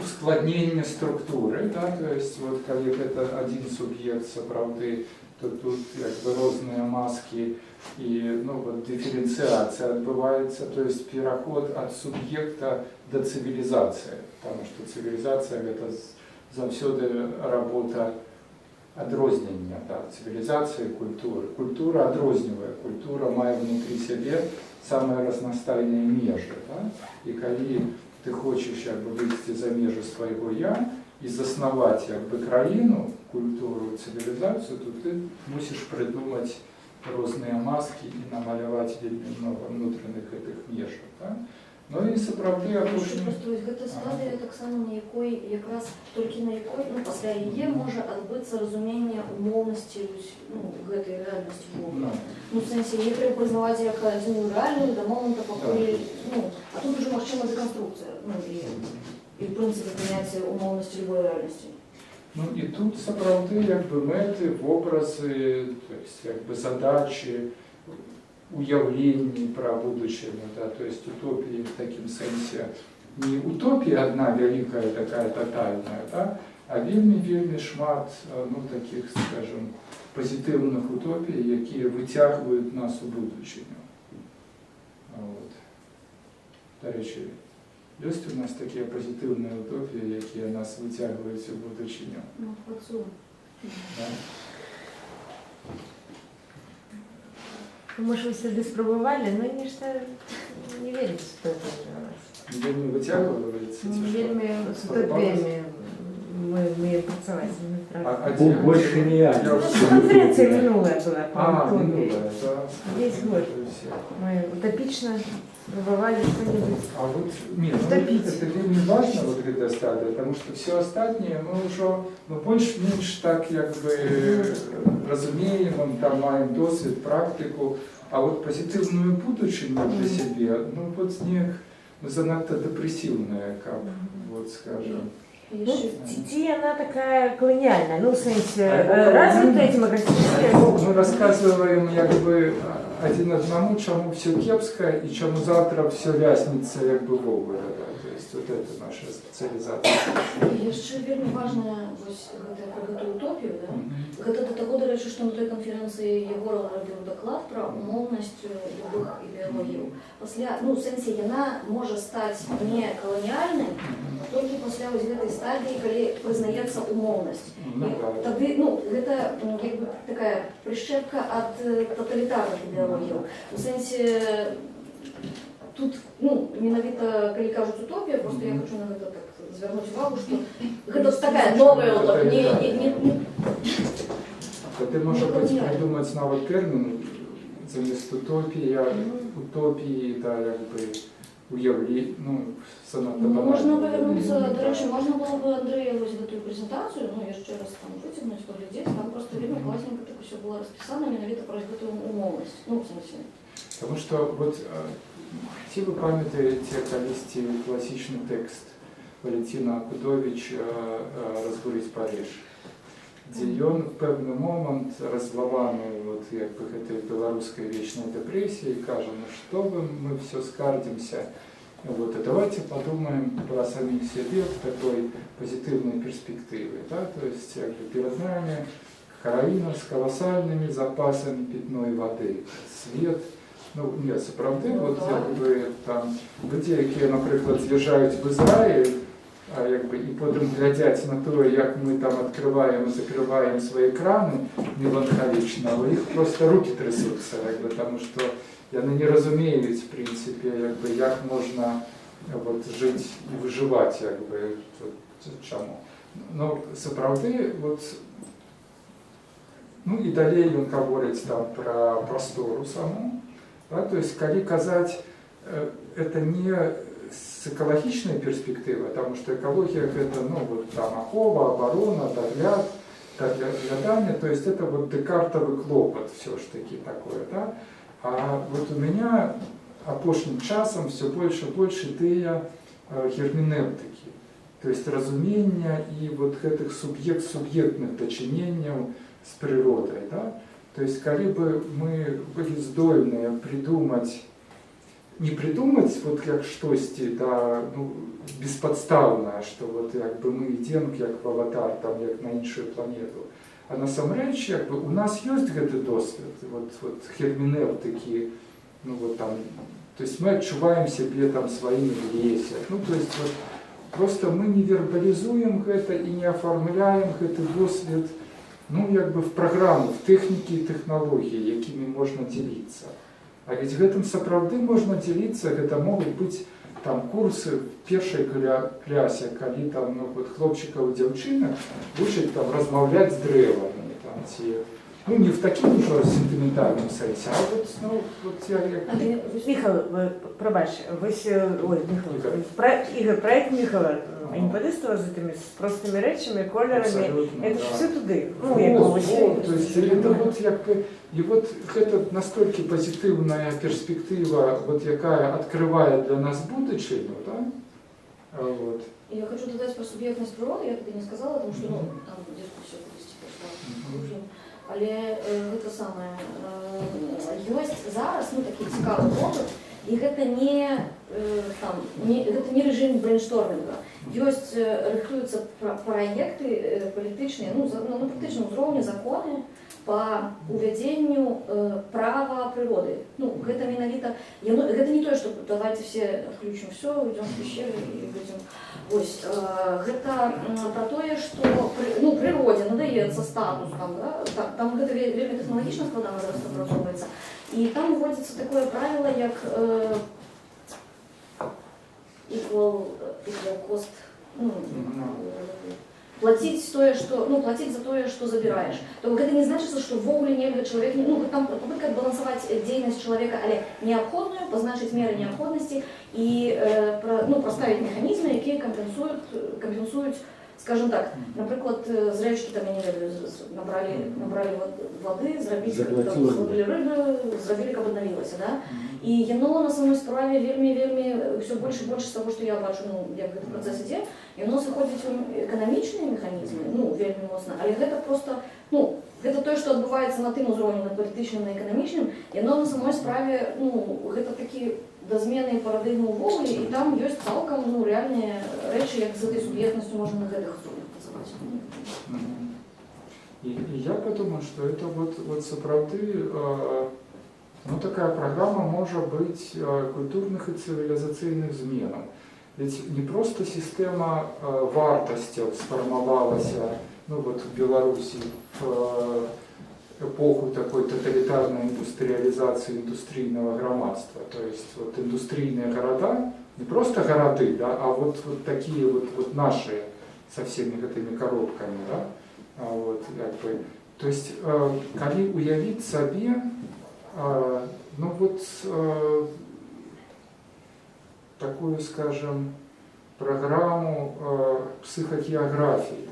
ускладнение структуры, да, то есть вот калі гэта один суб'ект сапраўды, то тут як бы розныя маски і ну, вот, дифференциация адбываецца, то есть пераход ад суб'екта до цивилизации, потому что цивилизация гэта заўсёды работа адрознення, да, цивилизация и культуры. Культура адрознівае, культура мае внутри сябе самые разнастайныя межы, да? І калі ты хочешь як бы выйти за межи своего я и заснаваць як бы краіну, культуру, цивилизацию, то ты мусишь придумать розныя маски и намаляваць вельмі много внутренних этих межаў. Да? Ну і сапраўды апошні... Гэта стадыя таксама, на якой якраз толькі на якой, ну, пасля яе можа адбыцца разуменне умоўнасці гэтай рэальнасці Бога. Ну, в сэнсе, яе трэба прызнаваць як адзіную рэальную да момента, пакуль, ну, а тут уже магчыма дэканструкцыя, ну, і прынцып прыняцця умоўнасці любой рэальнасці. Ну і тут сапраўды як бы мэты, вобразы, то есть як бы задачи, уявлений про будущее, да, то есть утопии в таком сенсе не утопия одна великая такая тотальная, да, а вельмі шмат ну таких, скажем, позитивных утопий, які вытягивают нас у будущего. Вот. До речі, есть у нас такие позитивные утопии, які нас вытягивают у будущего? Ну, працує. Да? Может, вы сюда спробовали, но они что не верят в утопию у нас. Вельмі вытягивается? Вельмі з утопиями мы умеем працевать. Больше реально. Конференция минулая была по утопии. Минулая, да. Весь год. Мы утопично пробовали что-нибудь. А вот, нет, ну, это вельмі важно, вот эта стадия, потому что все остальное мы уже, ну, больше-меньше так, как бы, разумеем, там, маем досвід, практику, а вот позитивную будущее для себе, ну, вот не занадто депрессивная, как, вот, скажем. Ну, Тити, она такая колониальная, ну, в смысле, развитая демократическая. Мы рассказываем, как бы, один одному, чему все кепско, и чему завтра все ляснется, как бы, в огуле, да. То есть вот это наша специализация. Яшчэ вельмі важная вось про гэтую утопію, да? Гэта да таго, дарэчы, што на той канферэнцыі Егор рабіў даклад пра умоўнасць любых ідэалогій. Пасля, ну, в сэнсе, яна можа стаць не каланіяльнай, толькі пасля вось гэтай стадіі, калі прызнаецца умоўнасць. Тады, ну, гэта як бы такая прышчэпка ад таталітарных ідэалогій. У сэнсе, тут, ну, менавіта, калі кажуць утопія, просто я хочу на гэта так звярнуць увагу, што гэта такая новая утопія, Ты можешь быть придумать нават термин замест утопия, утопии, да, как бы уявление, ну, занадто банально. Можна повернуться, до речі, можна було б Андрея ось в эту презентацію, ну, я ще раз там витягнуть, поглядеть, там просто вельми класненько так все було розписано, менавіта про гэту умовність, ну, в смысле. Потому что вот, ці вы памятаєте калісьці класічны тэкст Валентина Акудович «Разбурить Париж», дзе ён в пэўны момант раззлаваны вот, як бы гэтай беларускай вечнай дэпрэсіі, кажа, ну што вы, мы все скардзімся, вот, и давайте подумаем про самих себе в такой позитивной перспективе, да? То есть как бы, перед нами краіна с колоссальными запасами питной воды, свет, ну, нет, сапраўды, вот, як бы, там, людзі, якія, напрыклад, з'язджаюць в Израиль, а як бы, і потім глядять на то, як ми там відкриваємо і закриваємо свої крани меланхолічно, у них просто руки трясуться, якби, тому що вони не розуміють, в принципі, якби, як можна от, жити і виживати, якби, чому. Ну, справді, от, ну і далі він говорить там про простору саму, да, то есть, коли казать, это не с экологичной перспективы, потому что экология это, ну, вот там ахова, оборона, догляд, доглядание, то есть это вот декартовый клопот все-таки такое, да. А вот у меня опошнім часом все больше и больше идея герменевтики, то есть разумения и вот этих субъектных дочинений с природой, да. То есть, коли бы мы были здольны придумать не придумать вот как штосьці, да, ну, беспадстаўнае, што вот як бы мы ідзем як в аватар, там як на іншую планету. А насамрэч як бы у нас ёсць гэты досвед, вот герменэўтыкі, ну вот там, то есть мы адчуваем сябе там сваімі в лесе. Ну то есть вот просто мы не вербалізуем гэта і не оформляем гэты досвед, ну як бы в праграму, в тэхнікі і тэхналогіі, якімі можна дзеліцца. А ведь гэтым сапраўды можна дзеліцца, гэта могуць быць там курсы в першай клясе, калі там ну, вот, хлопчыкаў і дзяўчынак вучаць там размаўляць з дрэвамі, там, ці, ну не в такім ужо сентыментальным сэнсе, а вот, ну, вот я... Михаил, пробач, проект Михаила Аніпадистова з этими простыми речами, колерами, это да. все туды. Ну, Вот, то есть это вот як бы, и вот это настолько позитивная перспектива, вот якая открывает для нас будущее, да? Вот. Я хочу додать про суб'єктність природи, я тобі не сказала, тому що ну, там дискусія кудись пішла. Але гэта самае, ёсць зараз, ну, такі цікавы вопыт, і гэта не, там, гэта не рэжым брейнштормінга. Ёсць, рыхтуюцца праекты палітычныя, ну, на практычным узроўні законы по увядзенню права прыроды. Ну, гэта менавіта, гэта не тое, што давайте все отключим все, уйдем в пещеры і будем. Вось, гэта про тое, што ну, прыродзе надаецца статус, там гэта вельмі тэхналагічна складана зараз прапрацоўваецца. І там уводзіцца такое правіло, як equal cost, ну, платіць за тое, што забіраеш. То гэта не значыцца, што ввогуле нельга чалавек, ну, там попытка адбалансаваць дзейнасць чалавека, але неабходную, пазначыць меры неабходнасці і ну, праставіць механізмы, якія кампенсуюць, скажем так, напрыклад, з рэчкі, там, я не ведаю, набралі воды, зловілі рыбу, зрабілі, каб аднавілася, да? І яно на самой справе вельмі ўсё больш і больш з таго, што я бачу, ну, як гэты працэс ідзе, яно заходзіць у эканамічныя механізмы, ну, вельмі моцна, але гэта просто, ну, гэта тое, што адбываецца на тым узроўні, на палітычным, на эканамічным, яно на самой справе, ну, гэта такі да змены парадыгмы ўвогуле, і там ёсць цалкам, ну, рэальныя рэчы, як з гэтай суб'ектнасцю можна на гэтых узроўнях працаваць. И я подумал, что это вот сапраўды, ну, такая программа может быть культурных и цивилизационных зменаў. Ведь не просто система вартостей сформовалась, ну, вот в Беларуси в эпоху такой тоталитарной индустриализации индустрийного громадства. То есть вот индустрийные города, не просто города, да, а вот такие вот наши со всеми этими коробками, да, вот, как бы, то есть, коли уявить себе, ну вот такую, скажем, программу психогеографии,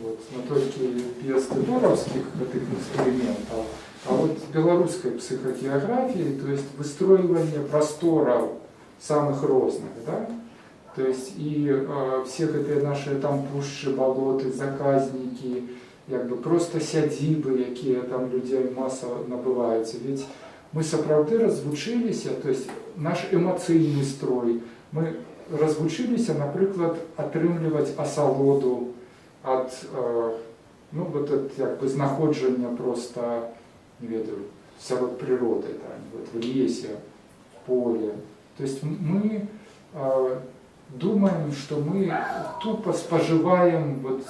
вот, но только без тыдоровских этих инструментов, а вот белорусской психогеографии, то есть выстроивание просторов самых разных, да, то есть и всех эти наши там пушчы, болоты, заказники, как бы просто сядзібы, якія там людей масса набываются. Ведь мы сапраўды развучилися, то есть наш эмоцыйны строй, мы развучилися, напрыклад, атрымліваць асалоду от, ну, вот от, как бы, знаходжання просто, не ведаю, сярод природы, там, вот в лесе, в поле. То есть мы думаем, что мы тупо споживаем, вот,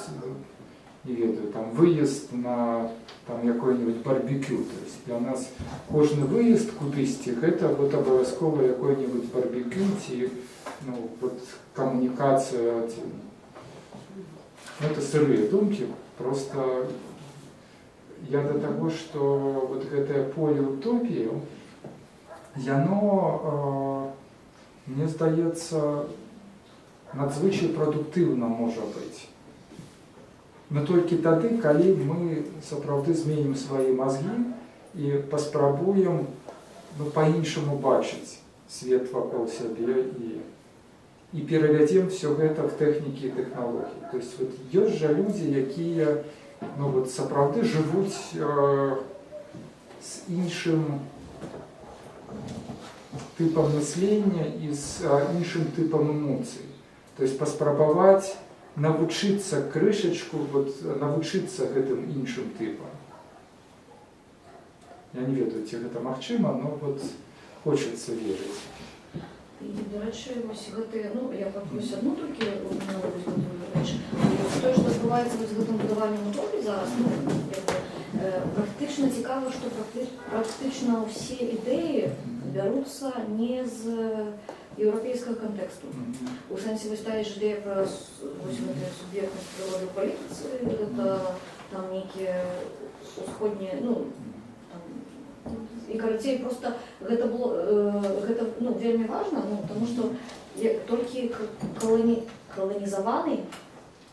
не ведаю, там, выезд на там какой-нибудь барбекю. То есть для нас кожны выезд кудысьці это вот абавязкова какой-нибудь барбекю, ці, ну, вот коммуникация. Это сырые думки, просто я до того, что вот это поле утопии, яно, мне здаецца, надзвычай прадуктыўна можа быць. Но толькі тады, калі мы сапраўды зменім свае мазгі і паспрабуем, ну, па-іншаму бачыць свет вакол сябе і перавядзем все гэта в тэхнікі і тэхналогіі. То есть вот ёсць жа людзі, якія, ну, вот сапраўды жывуць з іншым типом мислення і з іншим типом емоцій. Тобто паспрабаваць навучыцца крышачку, навучыцца гэтым іншым типам. Я не ведаю, ці гэта магчыма, но хочацца верыць. І, до речі, ось гэты, я вось одну тільки наводить гэтую рэч. Тое, што адбываецца з гэтым будаваннем утопіі зараз, практычна цікава, што практычна ўсе ідэі бяруцца не з еўрапейскага кантэксту. У сэнсе вось тая ж ідэя пра гэтую суб'ектнасць прыроды ў палітыцы, гэта там нейкія усходнія, і карацей, просто гэта было, гэта вельмі важна, тому што толькі каланізаваны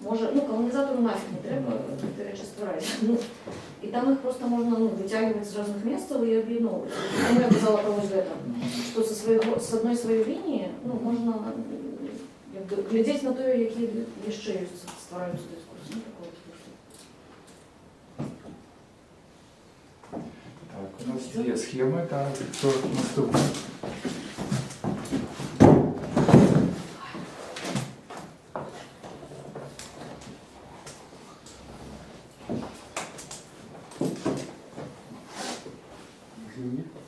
можа, каланізатару нафіг не трэба гэты рэчы ствараць. І там іх просто можна выцягваць з розных месцаў і аб'ядноўваць. Таму я казала пра вось гэта, што з адной сваёй лініі можна глядзець на тое, якія яшчэ ёсць ствараюцца дыскурсы. Так, у нас две схемы, так, кто наступный?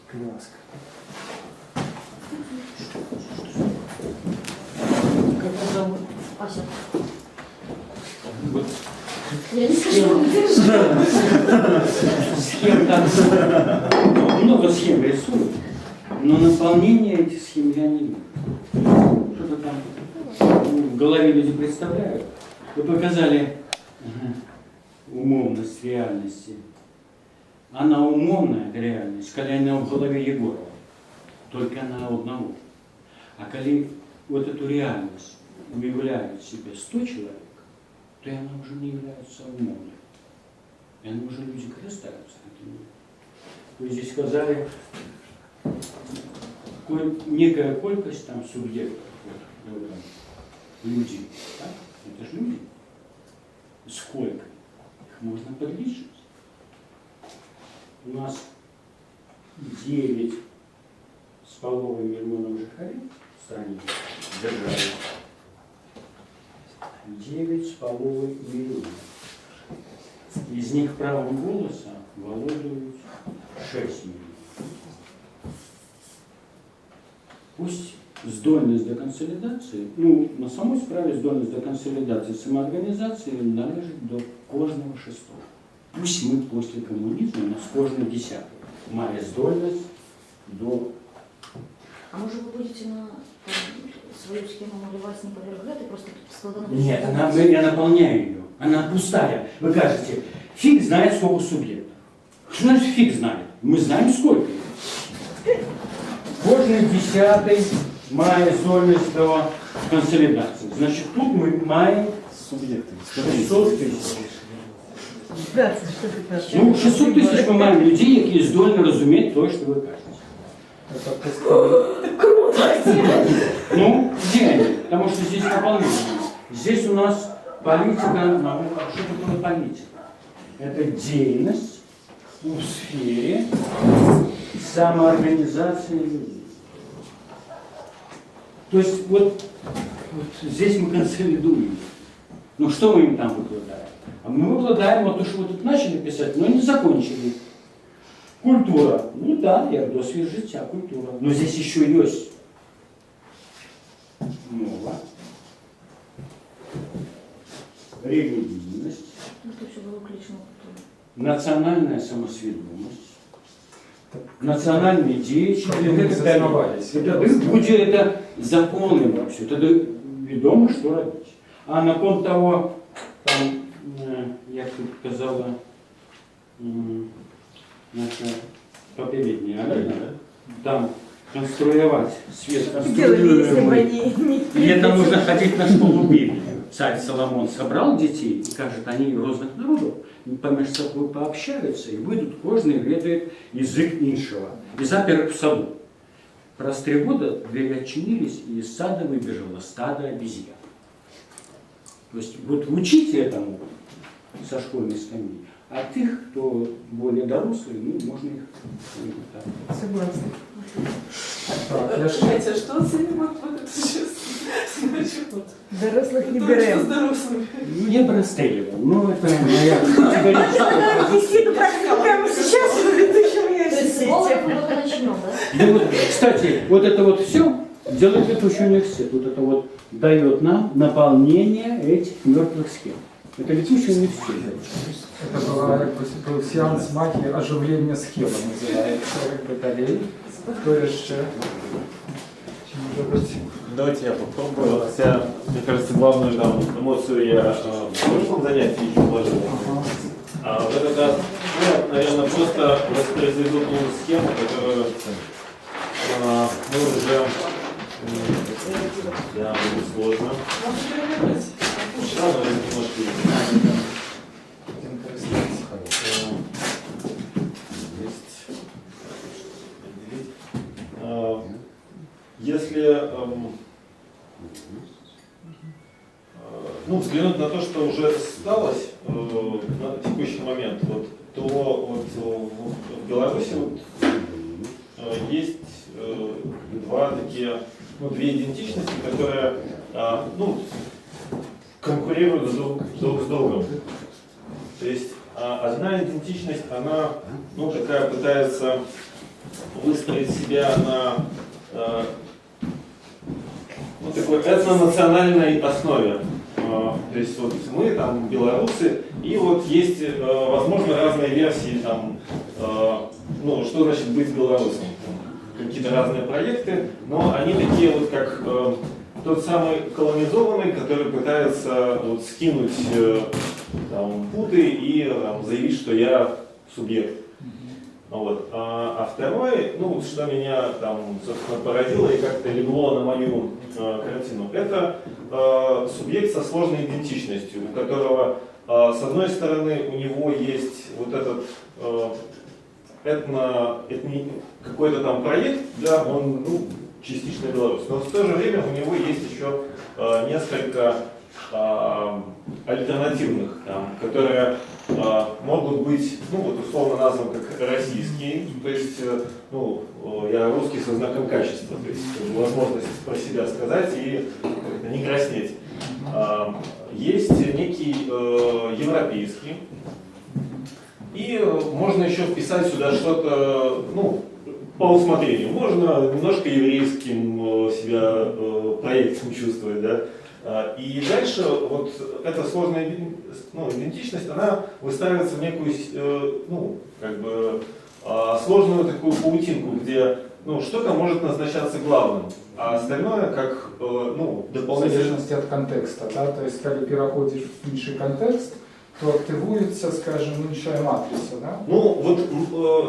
Краска. Как вас зовут? Ася. Вот Я не скажу, не держу. схем там много схем рисуют, но наполнение этих схем я не вижу. Что-то там в голове люди представляют. Вы показали умовность реальности. Она умовная реальность, когда она в голове Егорова. Только она одного. А когда вот эту реальность уявляет в себе 100 человек, то она уже не является умовной. И она уже люди користаются этим. Вы здесь сказали, некая колькость там субъектов, людей. Так? Это же люди. Сколько? Их можно подличить. У нас 9,5 миллионов жителей в стране, в державе. 9,5 миллионов. Из них правом голоса володуют 6 миллионов. Пусть здольность до консолидации, на самой справе здольность до консолидации самоорганизации належит до кожного шестого. Пусть мы после коммунизма, у нас кожный десятый, мали здольность до... А может вы будете на свою схему малювать не поверх гэтай, просто складно... Нет, я наполняю ее. Она пустая. Вы кажете, фиг знает, сколько субъектов. Что значит фиг знает? Мы знаем, сколько их. Кожный десятый має здольность до консолидации. Значит, тут мы маем Субъекты. 600 тысяч. 600 тысяч мы маем людей, які здольні розуміти то, що ви кажете. Это просто... Где они? Потому что здесь наполнение. Здесь у нас политика, наука. Что такое политика? Это деятельность в сфере самоорганизации людей. То есть вот здесь мы консолидуем. Но что мы им там выкладываем? А мы выкладываем вот то, что вы тут начали писать, но не закончили. Культура. Да, я досвід життя, культура. Но здесь еще есть мова, религийность, национальная самосведомость, национальные деятели. Это законы вообще. Это ведомо, что робить. А на кон того, там, як тут казала наша попередняя Алина, там конструировать свет, и это нужно ходить на школу Библии. Царь Соломон собрал детей, и кажет, они разных народов, поміж собой пообщаются, и выйдут, кожный ведает язык іншого, и запер их в саду. Раз 3 года двери отчинились, и из сада выбежало стадо обезьян. То есть вот учите этому со школьной скамьи. А тех, кто более дорослый, ну, можно их так. Согласна. Так, я ще Хотя, что оценивают вот это сейчас? Значит, вот. Дорослых не Только что берем. с дорослыми. Ну, я бы расстреливал, но это моя категорическая. Вести эту практику прямо сейчас в предыдущем То есть с университете. Волгова начнем, да? Да вот, кстати, вот это вот все делает летучий университет. Вот это вот дает нам наполнение этих мертвых схем. Это летучий университет. это был сеанс магії оживлення схеми називається. Далее. Хто ще? Чи може бути? Давайте я попробую. Хотя, мне кажется, главную там, эмоцию я в прошлом занятии еще вложил. Ага. А вот это, ну, наверное, просто воспроизведу ту схему, которую мы уже... Да, будет сложно. Можно перевернуть. Сразу немножко есть. Если ну, взглянуть на то, что уже осталось на текущий момент, вот, то вот, в Беларуси вот, есть две идентичности, которые ну, конкурируют друг с другом. То есть одна идентичность, она ну, такая пытается выстроить себя на ну, такой этнонациональной основе. То есть вот мы там белорусы, и вот есть, возможно, разные версии там, ну, что значит быть белорусом. Какие-то разные проекты, но они такие вот как тот самый колонизованный, который пытается вот, скинуть там, путы и там, заявить, что я субъект. Вот. А второй, ну, что меня там, собственно, поразило и как-то легло на мою картину, это субъект со сложной идентичностью, у которого, с одной стороны, у него есть вот этот какой-то там проект, да, он ну, частично белорус, но в то же время у него есть еще несколько альтернативных, там, которые могут быть, ну вот условно названы как российские, то есть, ну, я русский со знаком качества, то есть возможность про себя сказать и не краснеть. Есть некий европейский, и можно еще вписать сюда что-то, ну, по усмотрению. Можно немножко еврейским себя проектом чувствовать, да. И дальше вот эта сложная ну, идентичность, она выстраивается в некую, ну, как бы, сложную такую паутинку, где ну, что-то может назначаться главным, а остальное как ну, В дополнительно. залежності від контексту, да? Тобто, коли переходиш в інший контекст, то активуется, скажем, іншая матрица, да? Ну, вот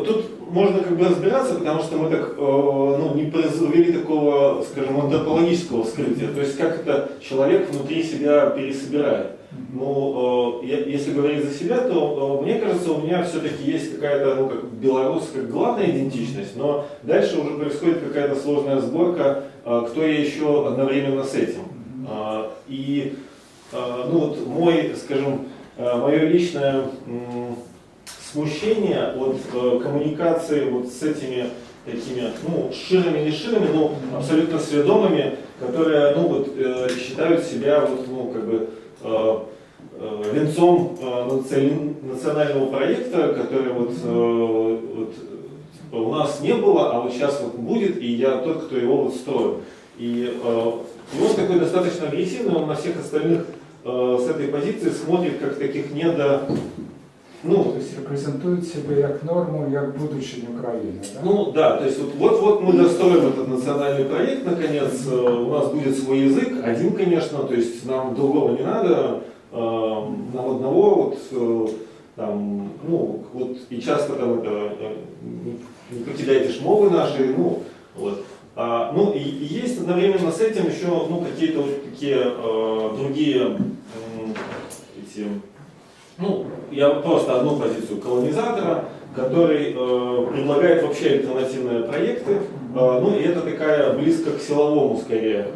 тут можно как бы разбираться, потому что мы так ну, не произвели такого, скажем, антропологического вскрытия. То есть, как это человек внутри себя пересобирает. Ну, если говорить за себя, то мне кажется, у меня все-таки есть какая-то, ну, как белорусская главная идентичность, но дальше уже происходит какая-то сложная сборка, кто я еще одновременно с этим. И, ну, вот мой, скажем, мое личное смущение от коммуникации вот с этими такими, ну, ширами, не ширами, но абсолютно сведомыми, которые, ну, вот, считают себя, вот, ну, как бы, венцом национального проекта, который вот, вот, у нас не было, а вот сейчас вот будет, и я тот, кто его вот строю. И он такой достаточно агрессивный, он на всех остальных с этой позиции смотрит как таких ну, То есть репрезентует себя как норму, как будущее Украины, да? ну да, то есть вот мы достроим этот национальный проект, наконец, у нас будет свой язык, один, конечно, то есть нам другого не надо, нам одного, вот, там, ну, вот, и часто там это, не покидайте шмовы наши, ну, вот. Ну и есть одновременно с этим еще, ну, какие-то вот такие другие, эти, ну, я просто одну позицию колонизатора, который предлагает вообще альтернативные проекты, ну и это такая близко к силовому скорее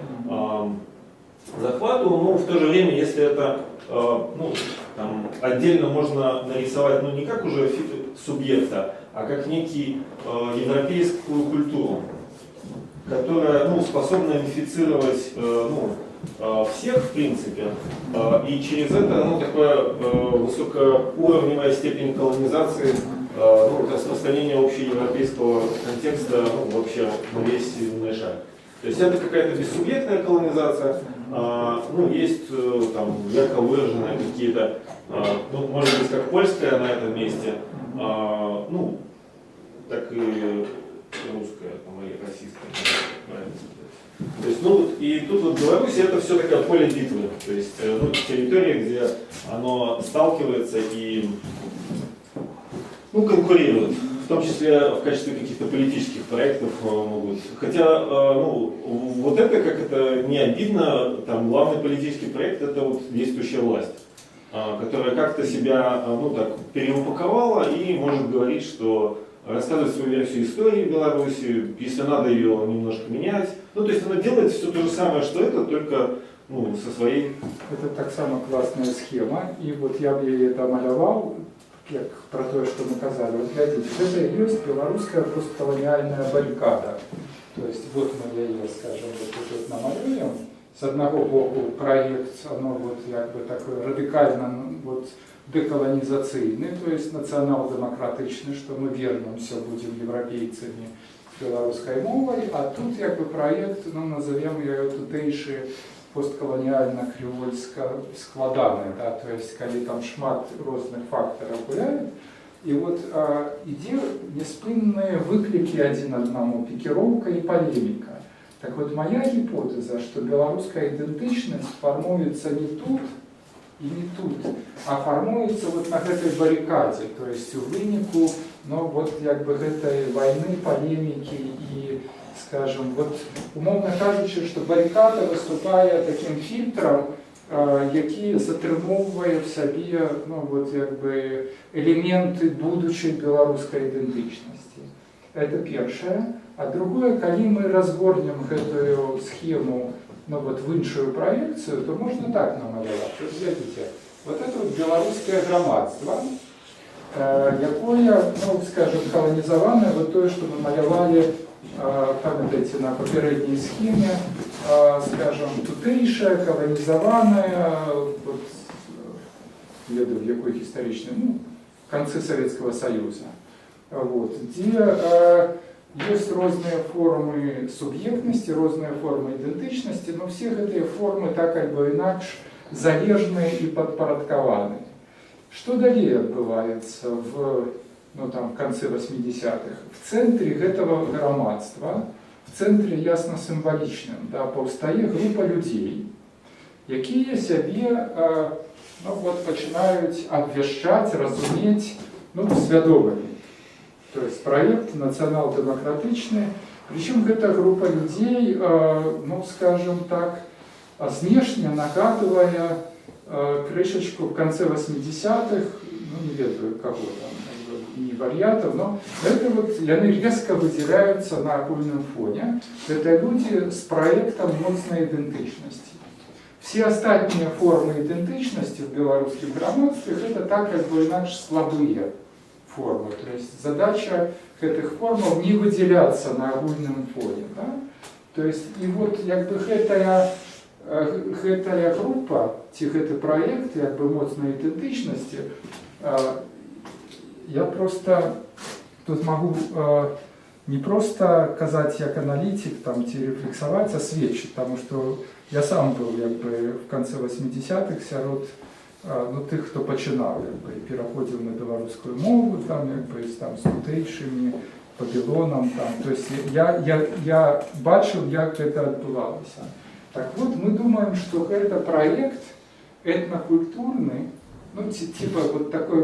захвату, но в то же время, если это ну, там отдельно можно нарисовать, ну, не как уже субъекта, а как некий европейскую культуру, которая, ну, способна инфицировать, всех, в принципе, и через это, ну, такая высокоуровневая степень колонизации, распространения общеевропейского контекста, ну, вообще на весь земной шар. То есть это какая-то бессубъектная колонизация, есть там ярко выраженные какие-то, может быть, как польская на этом месте, так и русская, или российская, правильно сказать. То есть, и тут вот в Беларуси это все такое поле битвы, то есть, территория, где оно сталкивается и, конкурирует, в том числе в качестве каких-то политических проектов могут. Хотя, вот это, как это не обидно, там главный политический проект это вот действующая власть, которая как-то себя, переупаковала и может говорить, что рассказывать свою версию истории Беларуси, если надо ее немножко менять. То есть она делает все то же самое, что это, только со своей... Это так само классная схема, и вот я бы її это малявал, как про то, что мы казали. Вот глядите, это и есть белорусская постколониальная баррикада. То есть вот мы ее, скажем, вот тут намалюем. С одного боку проект, оно вот такой радикально деколонизационный, то есть национал-демократичный, что мы вернемся, будем европейцами белорусской мовой, а тут проект, назовем ее тутейший постколониально-креольско складаны, да, то есть когда там шмат разных факторов гуляет, и вот ідзе неспынные выклики один одному, пикировка и полемика. Так вот, моя гипотеза, что белорусская идентичность формуется не тут и не тут, а формуется вот на этой баррикаде, то есть у вынику, этой войны, полемики и, скажем, умовно кажучи, что баррикада выступает таким фильтром, який затрымоўвае в себе элементы будущей белорусской идентичности. Это первое. А другое, когда мы разгорнем эту схему в іншую проекцию, то можно так намалевать. Вот глядите, вот это белорусское громадство, якое, скажем, колонизовано, то, что мы малявали, памятаете, на попередней схеме, скажем, тутейшая, колонизованная, веду в якой историчной, в конце Советского Союза, где есть разные формы субъектности, разные формы идентичности, но все эти формы так инакш залежные и подпорядкованы. Что далее отбывается в конце 80-х? В центре этого громадства, в центре ясно символичным, повстає група людей, які себе починають обвіщати, розуміти, свідомими. То есть проект национал-демократичный, причем эта группа людей, скажем так, внешне нагадывая крышечку в конце 80-х, не ведаю кого там, не вариантов, но это они резко выделяются на огульном фоне. Это люди с проектом моцной идентичности. Все остальные формы идентичности в белорусских громадствах это так иначе слабые формы. То есть задача этих форм не выделяться на огульном фоне. Да? То есть и эта группа, этот проект моцной идентичности, я просто тут могу не просто казать как аналитик, рефлексовать, а сведчить, потому что я сам был в конце 80-х сярод тих, хто починав, переходив на білоруську мову, з тутейшими, Вавилоном. Тобто я бачив, як це відбувалося. Так вот, мы думаем, что это проект этнокультурный, типа такой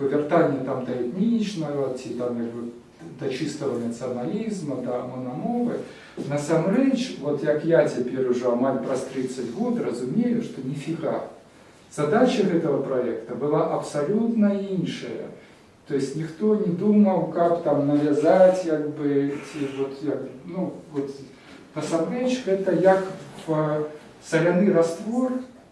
вертание до этничного, до чистого национализма, до мономовы. Насамрэч, як я теперь уже амаль праз 30 год разумею, что нифига. Задача этого проекта была абсолютно іншая. То есть никто не думал, как навязать, насамрэч, это как в соляный раствор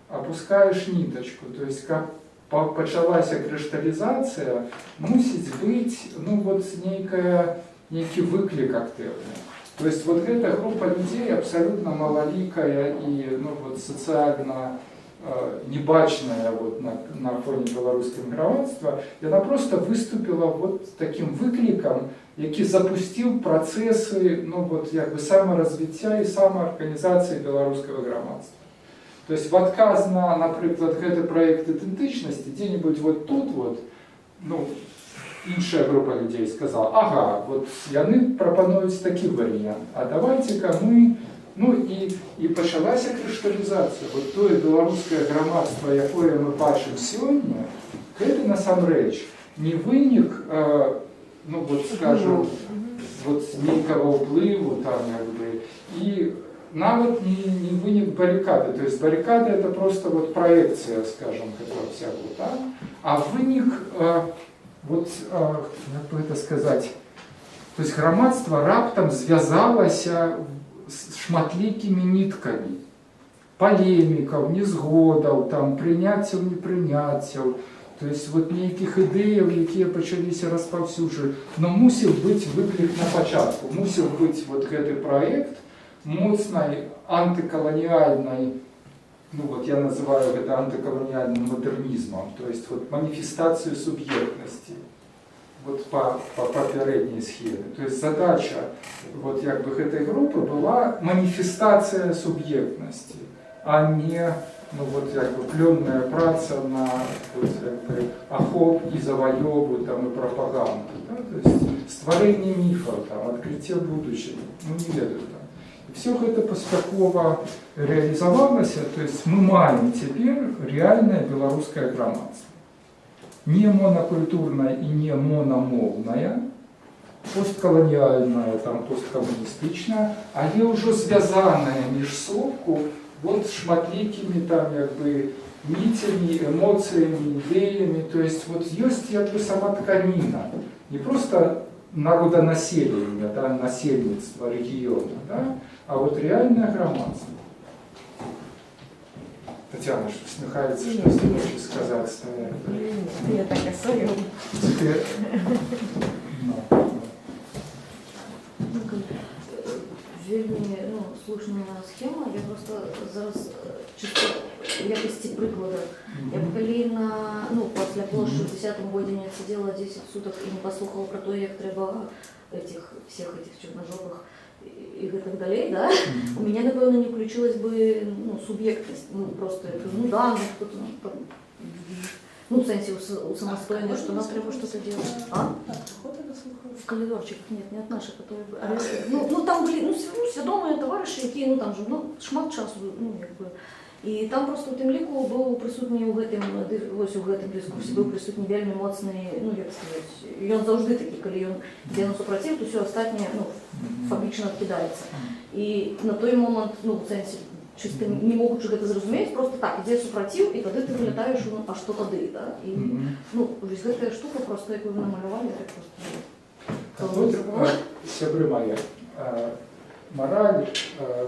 опускаешь ниточку, то есть как пачалася крышталізацыя, мусіць быць ну, вот, нейкі выклік актыўны. То есть вот эта группа людей абсолютно малоликая и ну, вот, социально небачная вот, на фоне белорусского мироводства, и она просто выступила вот таким выкликом, який запустил процессы ну, вот, как бы, саморазвития и самоорганизации белорусского громадства. То есть в отказ на, например, гэты проект идентичности, где-нибудь вот тут вот, ну, іншая група людей сказала, ага, вот яны прапануюць такі варыянт, а давайте-ка мы, ну і пачалася крышталізацыя. Вот тое беларускае грамадства, якое мы бачым сёння, гэта насамрэч не вынік, ну вот скажем, вот нейкага ўплыву там як бы, і нават не вынік баррикады. То есть баррикада это просто вот проекция, скажем, этого всего, да? А вынік вот, как бы это сказать, то есть громадство раптом звязалося с шматлікімі нитками, полемиков, незгодаў, там, прыняццяў, непрыняццяў, то есть вот нейкіх ідэяў, якія пачаліся распаўсюджваць. Но мусіў быць выклік на пачатку, мусіў быць вот гэты проект моцнай антиколониальной, ну вот я называю это антиколониальным модернизмом, то есть вот манифестацию субъектности вот по попередней схеме. То есть задача вот как бы этой группы была манифестация субъектности, а не ну вот как бы пленная праца на вот, как бы, охоп и завоеву там и пропаганду, да? То есть створение мифов, там, открытие будущего, ну не ведаю там. Все это паспяхова реализовалось, то есть мы маем теперь реальное белорусское громадство. Не монокультурное и не мономовное, постколониальное, там, посткоммунистичное, але уже связанное между собой вот шматликими там, как бы, нитями, эмоциями, идеями. То есть вот есть как бы сама тканина, не просто народонаселение, да, насельництво региона, да, а вот реальное громадство. Татьяна что усмехается, что ты хочешь сказать, стоять. Я так и свою. Теперь... Вельмі ну, слушна схема, я просто зараз чисто в якості прикладу. Я б коли на, ну, після того, що в 10-му годі не сиділа 10 суток і не послухала про то, як треба всіх этих чорножопих и так далее, да, у меня, напевно, не включилась бы ну, субъектность, ну, просто, ну, да, ну, кто-то, ну, в сенсе у самостоятельно, что нам треба что-то делать. А? В коридорчиках нет, не от наших, которые... Ну, там были, ну, свідомі товариші, які, ну, там же, ну, шмат часу, ну, якби. І там просто у тим ліку був присутній у гэтым дискурсі, був присутній вельми моцний, ну, як сказати, і він завжди такий, коли він йде на супротив, то все останнє, ну, фабрично відкидається. І на той момент, ну, в сенсі, чисто не можучи гэта зразумець, просто так, ідзе супротив, і тоді ти вилітаєш, ну, а що тоді, да? І, ну, вось гэтая штука просто, як ви намалювали, так просто... Вот, сябры мои, мораль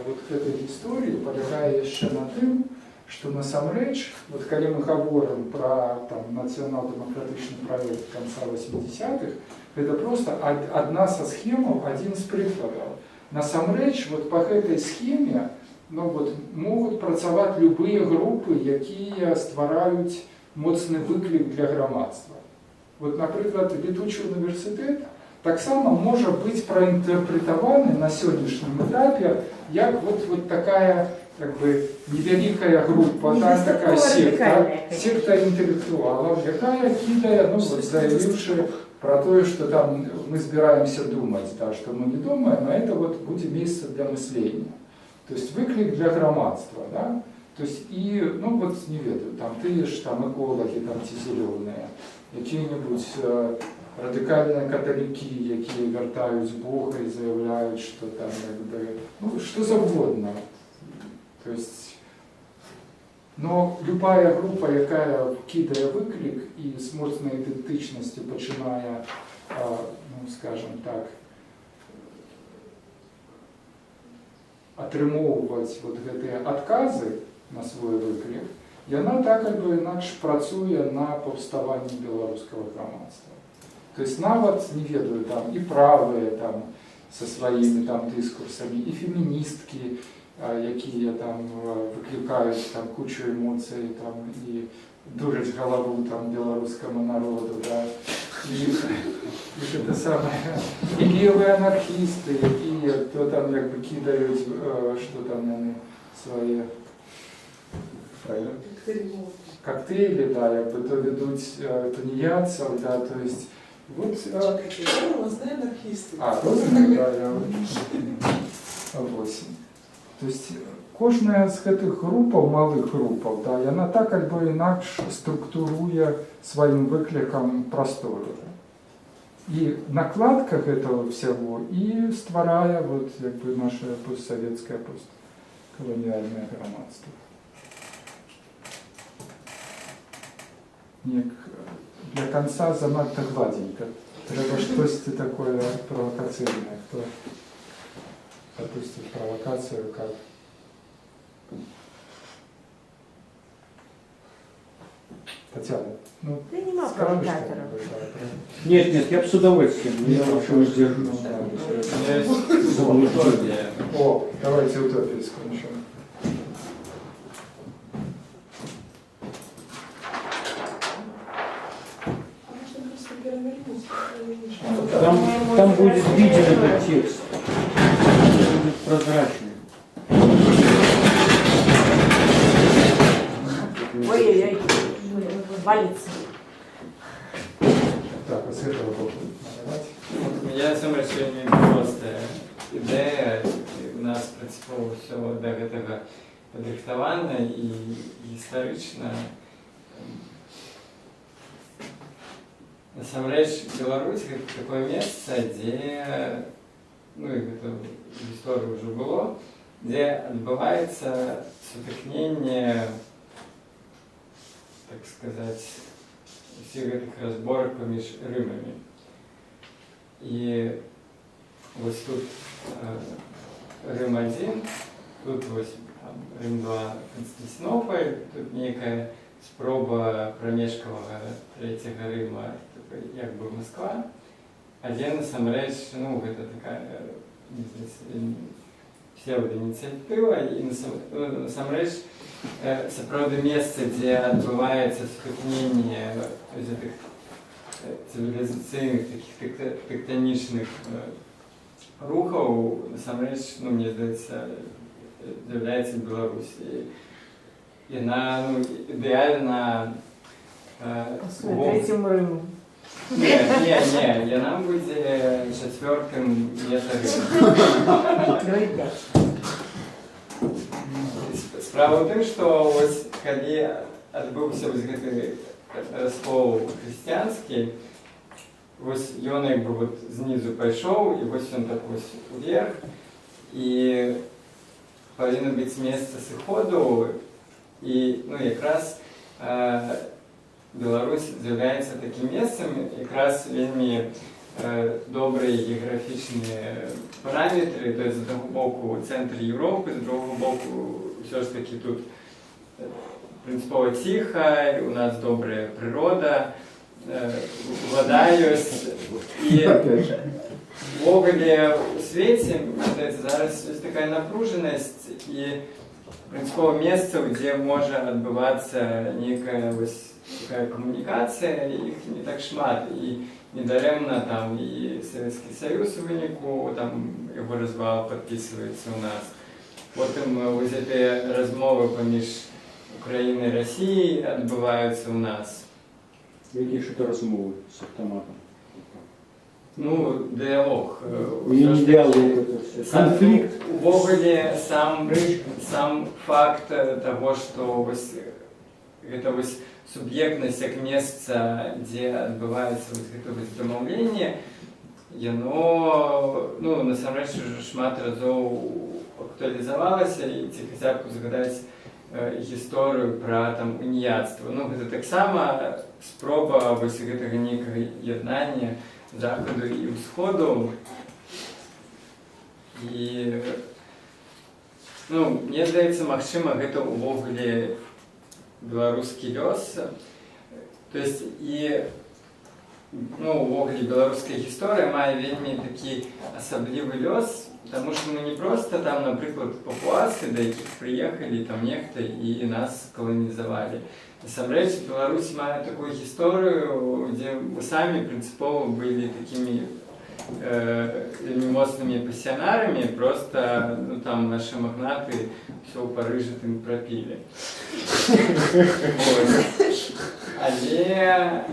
вот этой истории полягае яшчэ на тым, што насамрэч, вот калі мы гаворым про нацыянал-дэмакратычны праект конца 80-х, это просто одна со схемаў, один з прыкладаў. Насамрэч, вот по гэтай схеме ну, вот, могуць працаваць любыя групы, якія ствараюць моцны выклік для грамадства. Вот, напрыклад, летучы універсітэт таксама можа быць праінтэрпрэтаваны на сённяшнім этапе як вот такая как бы невялікая група, такая секта інтэлектуалаў, якая кідае, ну, вот, заявіўшы про то, что там мы собираемся думать, да, что мы не думаем, а это вот будет место для мышления. То есть выклик для громадства, да? То есть и, ну вот не ведаю, там ты ж там экологи, там те зеленые, какие-нибудь радикальные католики, які вертаюць Бога и заявляют, что там, ну, что завгодно. То есть, но любая група, якая кидає виклик і з моцною ідентичністю починає, ну, скажем так, атрымоўваць вот гэтыя адказы на свой выклик, яна так альбо інакш працуе на паўставанне беларускага грамадства. То есть нават, не ведаю, там і правыя там со сваімі там дыскурсамі, і феміністкі, якія там выклікаюць там кучу эмоцый там і дураць галаву там беларускаму народу, да. І гэта самае, і левыя анархісты, якія то там як бы кідаюць, што там яны свае коктейли, да, як бы то ведуць тунеядцаў, да, то есть вот Розные анархисты. розумею, да, я восемь. То есть кожная з гэтых групаў, малых групаў, да, яна так альбо інакш структуруе сваім выклікам прастору. І накладка гэтага всего і стварае вот як бы наше постсавецкае, посткаланіяльнае грамадства. Неяк для конца занадто гладенько. Треба штосьці такое провокаційне. Хто допустить провокацию, как Татьяна, ну, Да нема скажи провокатора. что-нибудь, да, Нет, я бы с удовольствием, но я вообще сдержу. О, давайте утопию скончим. А можно просто перевернуть? Там будет виден этот текст. Он будет прозрачный. Ой-ой-ой, валится. Так, вот с этого боку наливать. У меня сам решение простая ідэя. У нас прынцыпова ўсё да гэтага падрыхтавана і гістарычна. Насамрэч Беларусь гэта такое месца, дзе, ну і гэта в гісторыі ўжо было, дзе адбываецца сутыкненне, так сказаць, усіх гэтых разборак паміж Рымамі. І вось тут Рым-1, тут вось Рым-2 Константинополь, тут нейкая спроба прамежкавага трэцяга Рыма, як бы Москва, а дзе насамрэч, ну, гэта такая псевдоініцыятыва, і насамрэч сапраўды месца, дзе адбываецца сутыкненне гэтых цивилизационных таких тектоничных рухов, насамрэч, ну, мне здаецца, з'являецца Беларусь. І яна, ну, ідэальна Третьим Рымом. Не, яна будзе чацвёртым метарым. Говорит, да. Справа ў тым, што вось калі адбыўся вось гэты раскол хрысціянскі, вось ён як бы вот знізу пайшоў, і вось ён так вось уверх, і павінна быць месца сыходу, і, ну, якраз Беларусь з'яўляецца такім месцам, якраз вельмі добрыя геаграфічныя параметры, то есть з аднаго боку цэнтр Еўропы, з другого боку ўсё ж такі тут прынцыпова ціха, у нас добрая прырода, вода ёсць, і увогуле у свеце, зараз ёсць такая напружанасць, і прынцыпова месцаў, дзе можа адбывацца нейкая вось такая камунікацыя, іх не так шмат, і недарэмна там і Савецкі Саюз у выніку, там яго развал падпісваецца ў нас. Потым вось гэтыя размовы паміж Украины и России отбываются у нас. Які ж это размовы с автоматом? Ну, диалог. Не диалог, это все. Конфликт. Увогуле сам факт того, что это суб'ектнасць як месца, дзе адбываецца гэта дамаўленне, яно, ну, насамрэч шмат разоў актуалізавалася, і ці хаця б згадаць гісторыю пра там уніяцтва. Ну, гэта таксама спроба вось гэтага нейкага яднання захаду і ўсходу. І, ну, мне здаецца, магчыма, гэта ўвогуле беларускі лёс. То есть і увогуле беларуская гісторыя мае вельмі такі асаблівы лёс, таму што мы не проста там, напрыклад, папуасы, да якіх прыехалі там нехта і нас каланізавалі. Насамрэч, Беларусь мае такую гісторыю, дзе мы самі прынцыпова былі такімі вельмі моцнымі пасіянарамі, просто там нашы магнаты ўсё ў Парыжы тым прапілі. Але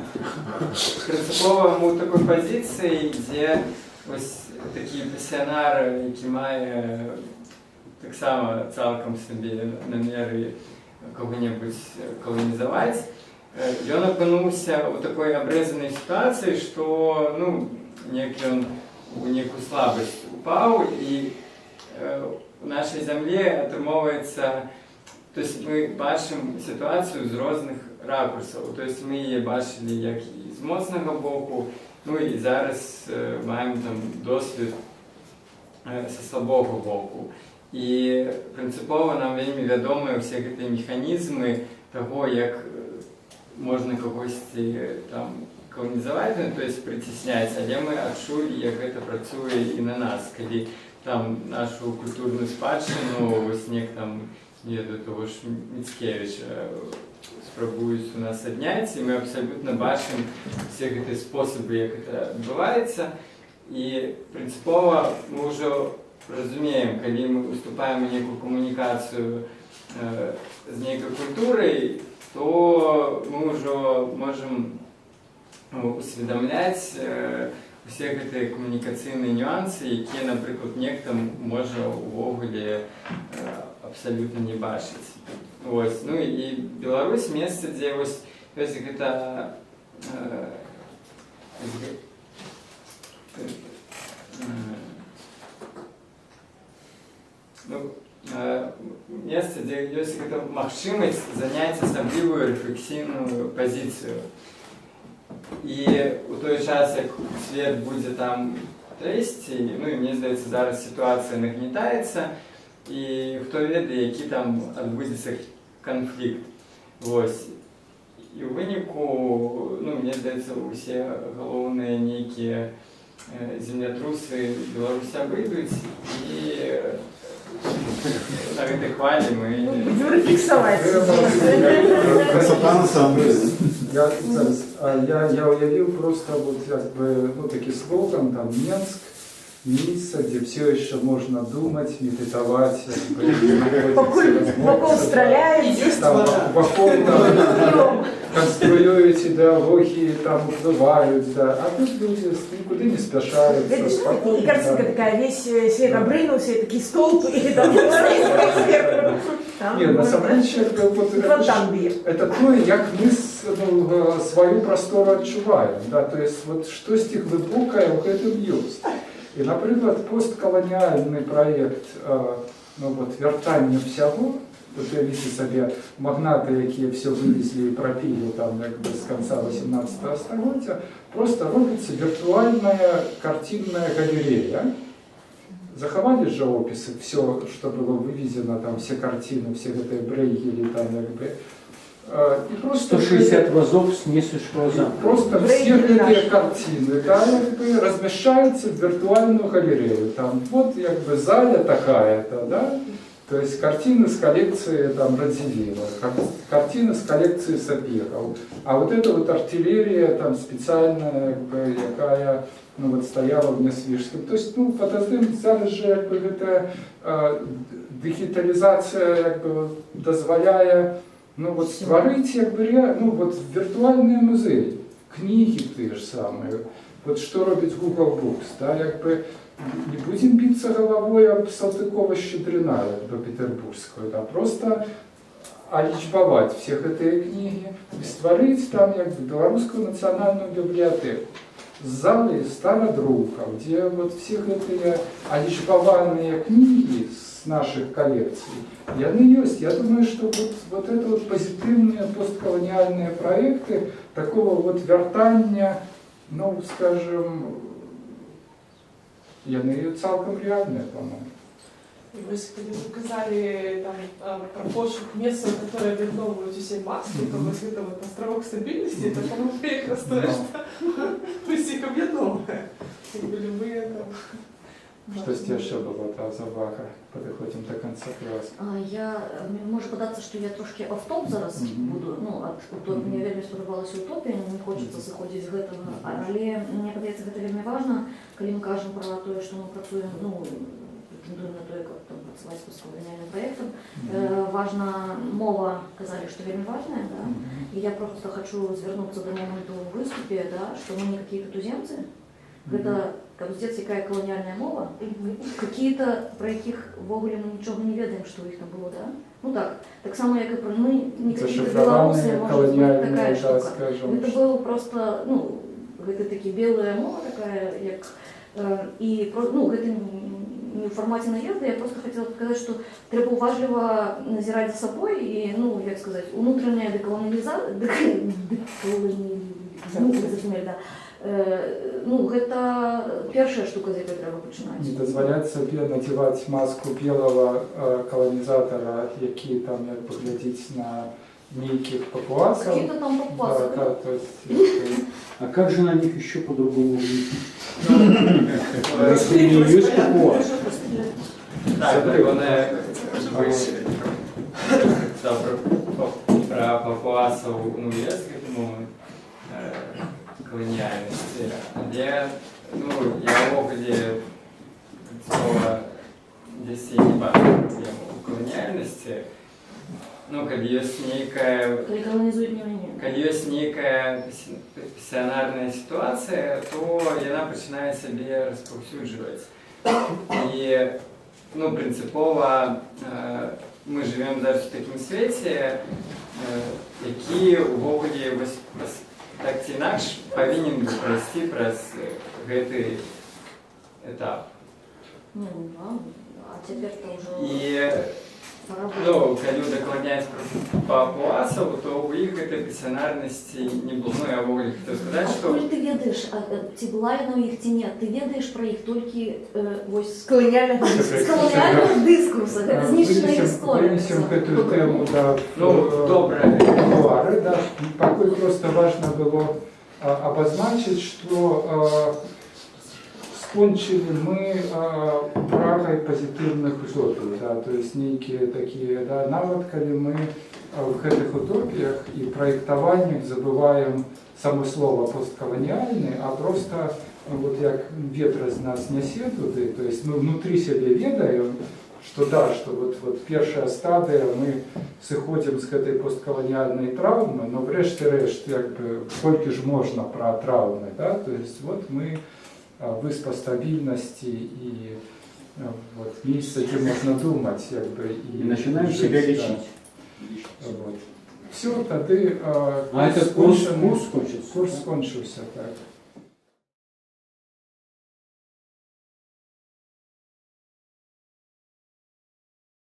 прынцыпова мы ў такой пазіцыі, дзе вось такі пасіянар, які мае таксама цалкам сабе намеры кого-небудзь каланізаваць, ён апынуўся ў такой абрэзанай сітуацыі, што неяк ён у нейкую слабасць упаў, і у нашай зямле атрымоўваецца, то есть мы бачым сітуацыю з розных ракурсаў, то есть мы яе бачылі як і з моцнага боку, і зараз маем там досвед са слабога боку. І прынцыпова нам вельмі вядомыя ўсе гэтыя механізмы таго, як можна кагосьці там каланізаваць, то есть прыцісняць, але мы адчулі, як гэта працуе і на нас, калі там нашу культурную спадчыну вось нек там, не ведаю, того ж Міцкевіча спрабуюць у нас адняць, і мы абсалютна бачым все гэтыя спосабы, як гэта адбываецца, і прынцыпова мы ўжо разумеем, калі мы уступаем у нейкую камунікацыю з нейкай культурай, то мы ўжо можам усведамляць усе гэтыя камунікацыйныя нюансы, якія, напрыклад, нехта можа увогуле абсалютна не бачыць. І Беларусь месца, дзе гэта месца, дзе ёсць гэта магчымасць заняць асаблівую рэфлексійную пазіцыю. І у той час, як свет будзе там трэсці, і мне здаецца, зараз сітуацыя нагнетаецца, і хто ведае, які там адбудзецца канфлікт. І ў выніку, мне здаецца, усе галоўныя нейкія землятрусы Беларусі выйдуць, і на гэтай хвалі мы... Будем рефлексовать. Я уявил просто такий слоган, там, Минск, место, где все еще можно думать, медитовать, вокруг стреляют, конструируют идеологии, там уплывают, да. А тут люди никуда не спешаются. И картинка такая, весь свет обрынулся, и такие столбы, и там нет, на самом деле, это то, як мы свою простору адчуваем, да, то есть вот штосьці глыбокае ў гэтым ёсць. І, напрыклад, посткаланіальны праект вяртання ўсяго, уявіце сабе магнаты, якія все вывезлі і прапілі там з канца 18 стагоддзя, просто робіцца віртуальная картинная галерея. Захавалі жывопісы, все, что было вывезено, там все картины, все гэтыя Брейгели, там и просто 160 вазов с несущего замка. Просто все эти картины, да, размещаются в виртуальную галерею. Там вот заля такая-то, да, то есть картины с коллекции там Радзивилла, картины с коллекции Сапегов. А вот эта вот артиллерия там специальная, якая стояла в Несвижском. То есть, фотоздым зараз же это дигитализация дозволяя стварыць виртуальные музеи, книги те же самые. Вот что робит Google Books, да, не будем биться головой об Салтыкова-Щедрина, петербургскую, а просто оличбовать всех этой книги и стварыць там белорусскую национальную библиотеку. Залы стародруков, где вот все эти оличбованные книги с наших коллекций, и они есть. Я думаю, что вот это вот позитивные постколониальные проекты такого вот вертания, скажем, яны цалкам реальные, по-моему. И вы сказали там, про пошук места, которые объединовывают все маски, то вот это вот островок стабильности, это, по-моему, якраз то, что мы всіх об'єдновує. Якби любые там... Щось яще було та завага. Переходимо до конца класу. Може податися, що я трошки автоп зараз буду, ну, мені вельми сподобалася утопія, не хочеться заходити з гэтага, але мені падаецца, гэта вельмі важна, калі ми кажемо про те, що ми працюємо, ну, претендуем на то, як там працаваць з колоніальним проектом. Важна мова, казали, что вельми важная, да? И я просто хочу звернуться до моменту в выступе, да, что мы не какие-то туземцы. Это капздец, якая колониальная мова. Какие-то, про яких ввогуле мы нічого не ведаем, что их там было, да? Ну так само, як і про мы, не какие-то белорусы, может быть, такая штука. Это было просто, ну, это таки белая мова такая, як, и, ну, это не в формате наезда, я просто хотела показать, что треба уважливо назирать за собой и, ну, як сказать, внутренняя деколонизация, ну, вы зрозумели, да. Ну, гэта першая штука, з якой треба пачынаць. Не дазваляць сабе надзяваць маску белого колонизатора, які там як бы глядзіць на нейкіх папуасаў. Какие-то там папуасы. Да, то есть, А как же на них еще по-другому жить? Если не есть папуас. Так, вони про папуасів, ну, є скажімо, колоніальності, але, ну, я в огляді слова десь і не бачу проблему у колоніальності. Ну, калі ёсць нейкая... Калі колонізуюць не мяне. Калі ёсць нейкая пассіянарная сітуацыя, то яна пачынае сябе распаўсюджваць. І, ну, прынцыпова мы живем зараз в такім свеце, які ўвогуле так ці інакш павінен прайсці праз гэты этап. Не, ну ладно, а цяпер-то ўжо... І, ну, калі дакладняць пра папуасаў, то ў іх гэтай пассіянарнасці не было. Ну, я ўвогуле хацеў сказаць, што... Адкуль ты ведаеш, ці была яна ў іх ці не? Ты ведаеш пра іх толькі вось З колоніальных дыскурсах. Гэта знішчаная гісторыя. Вынесем гэтую тему да добра. мемуары, да. Пакуль просто важно было обозначить, что скончили мы прагай позитивных утопий, да, то есть некие такие, да, нават калі мы в гэтых утопиях и проектованиях забываем само слово постколониальный, а просто вот як ветер из нас несе туды, то есть мы внутри себя ведаем, что да, что вот первая стадия, мы сыходим с этой постколониальной травмы, но врешті-решт, как бы, сколько же можно про травмы, да, то есть вот мы выспа стабильности и вот место, где можно думать, как бы, И начинаем себя лечить. Да. Вот. Все, тогда А этот курс скончился, скончился? Курс скончился, так.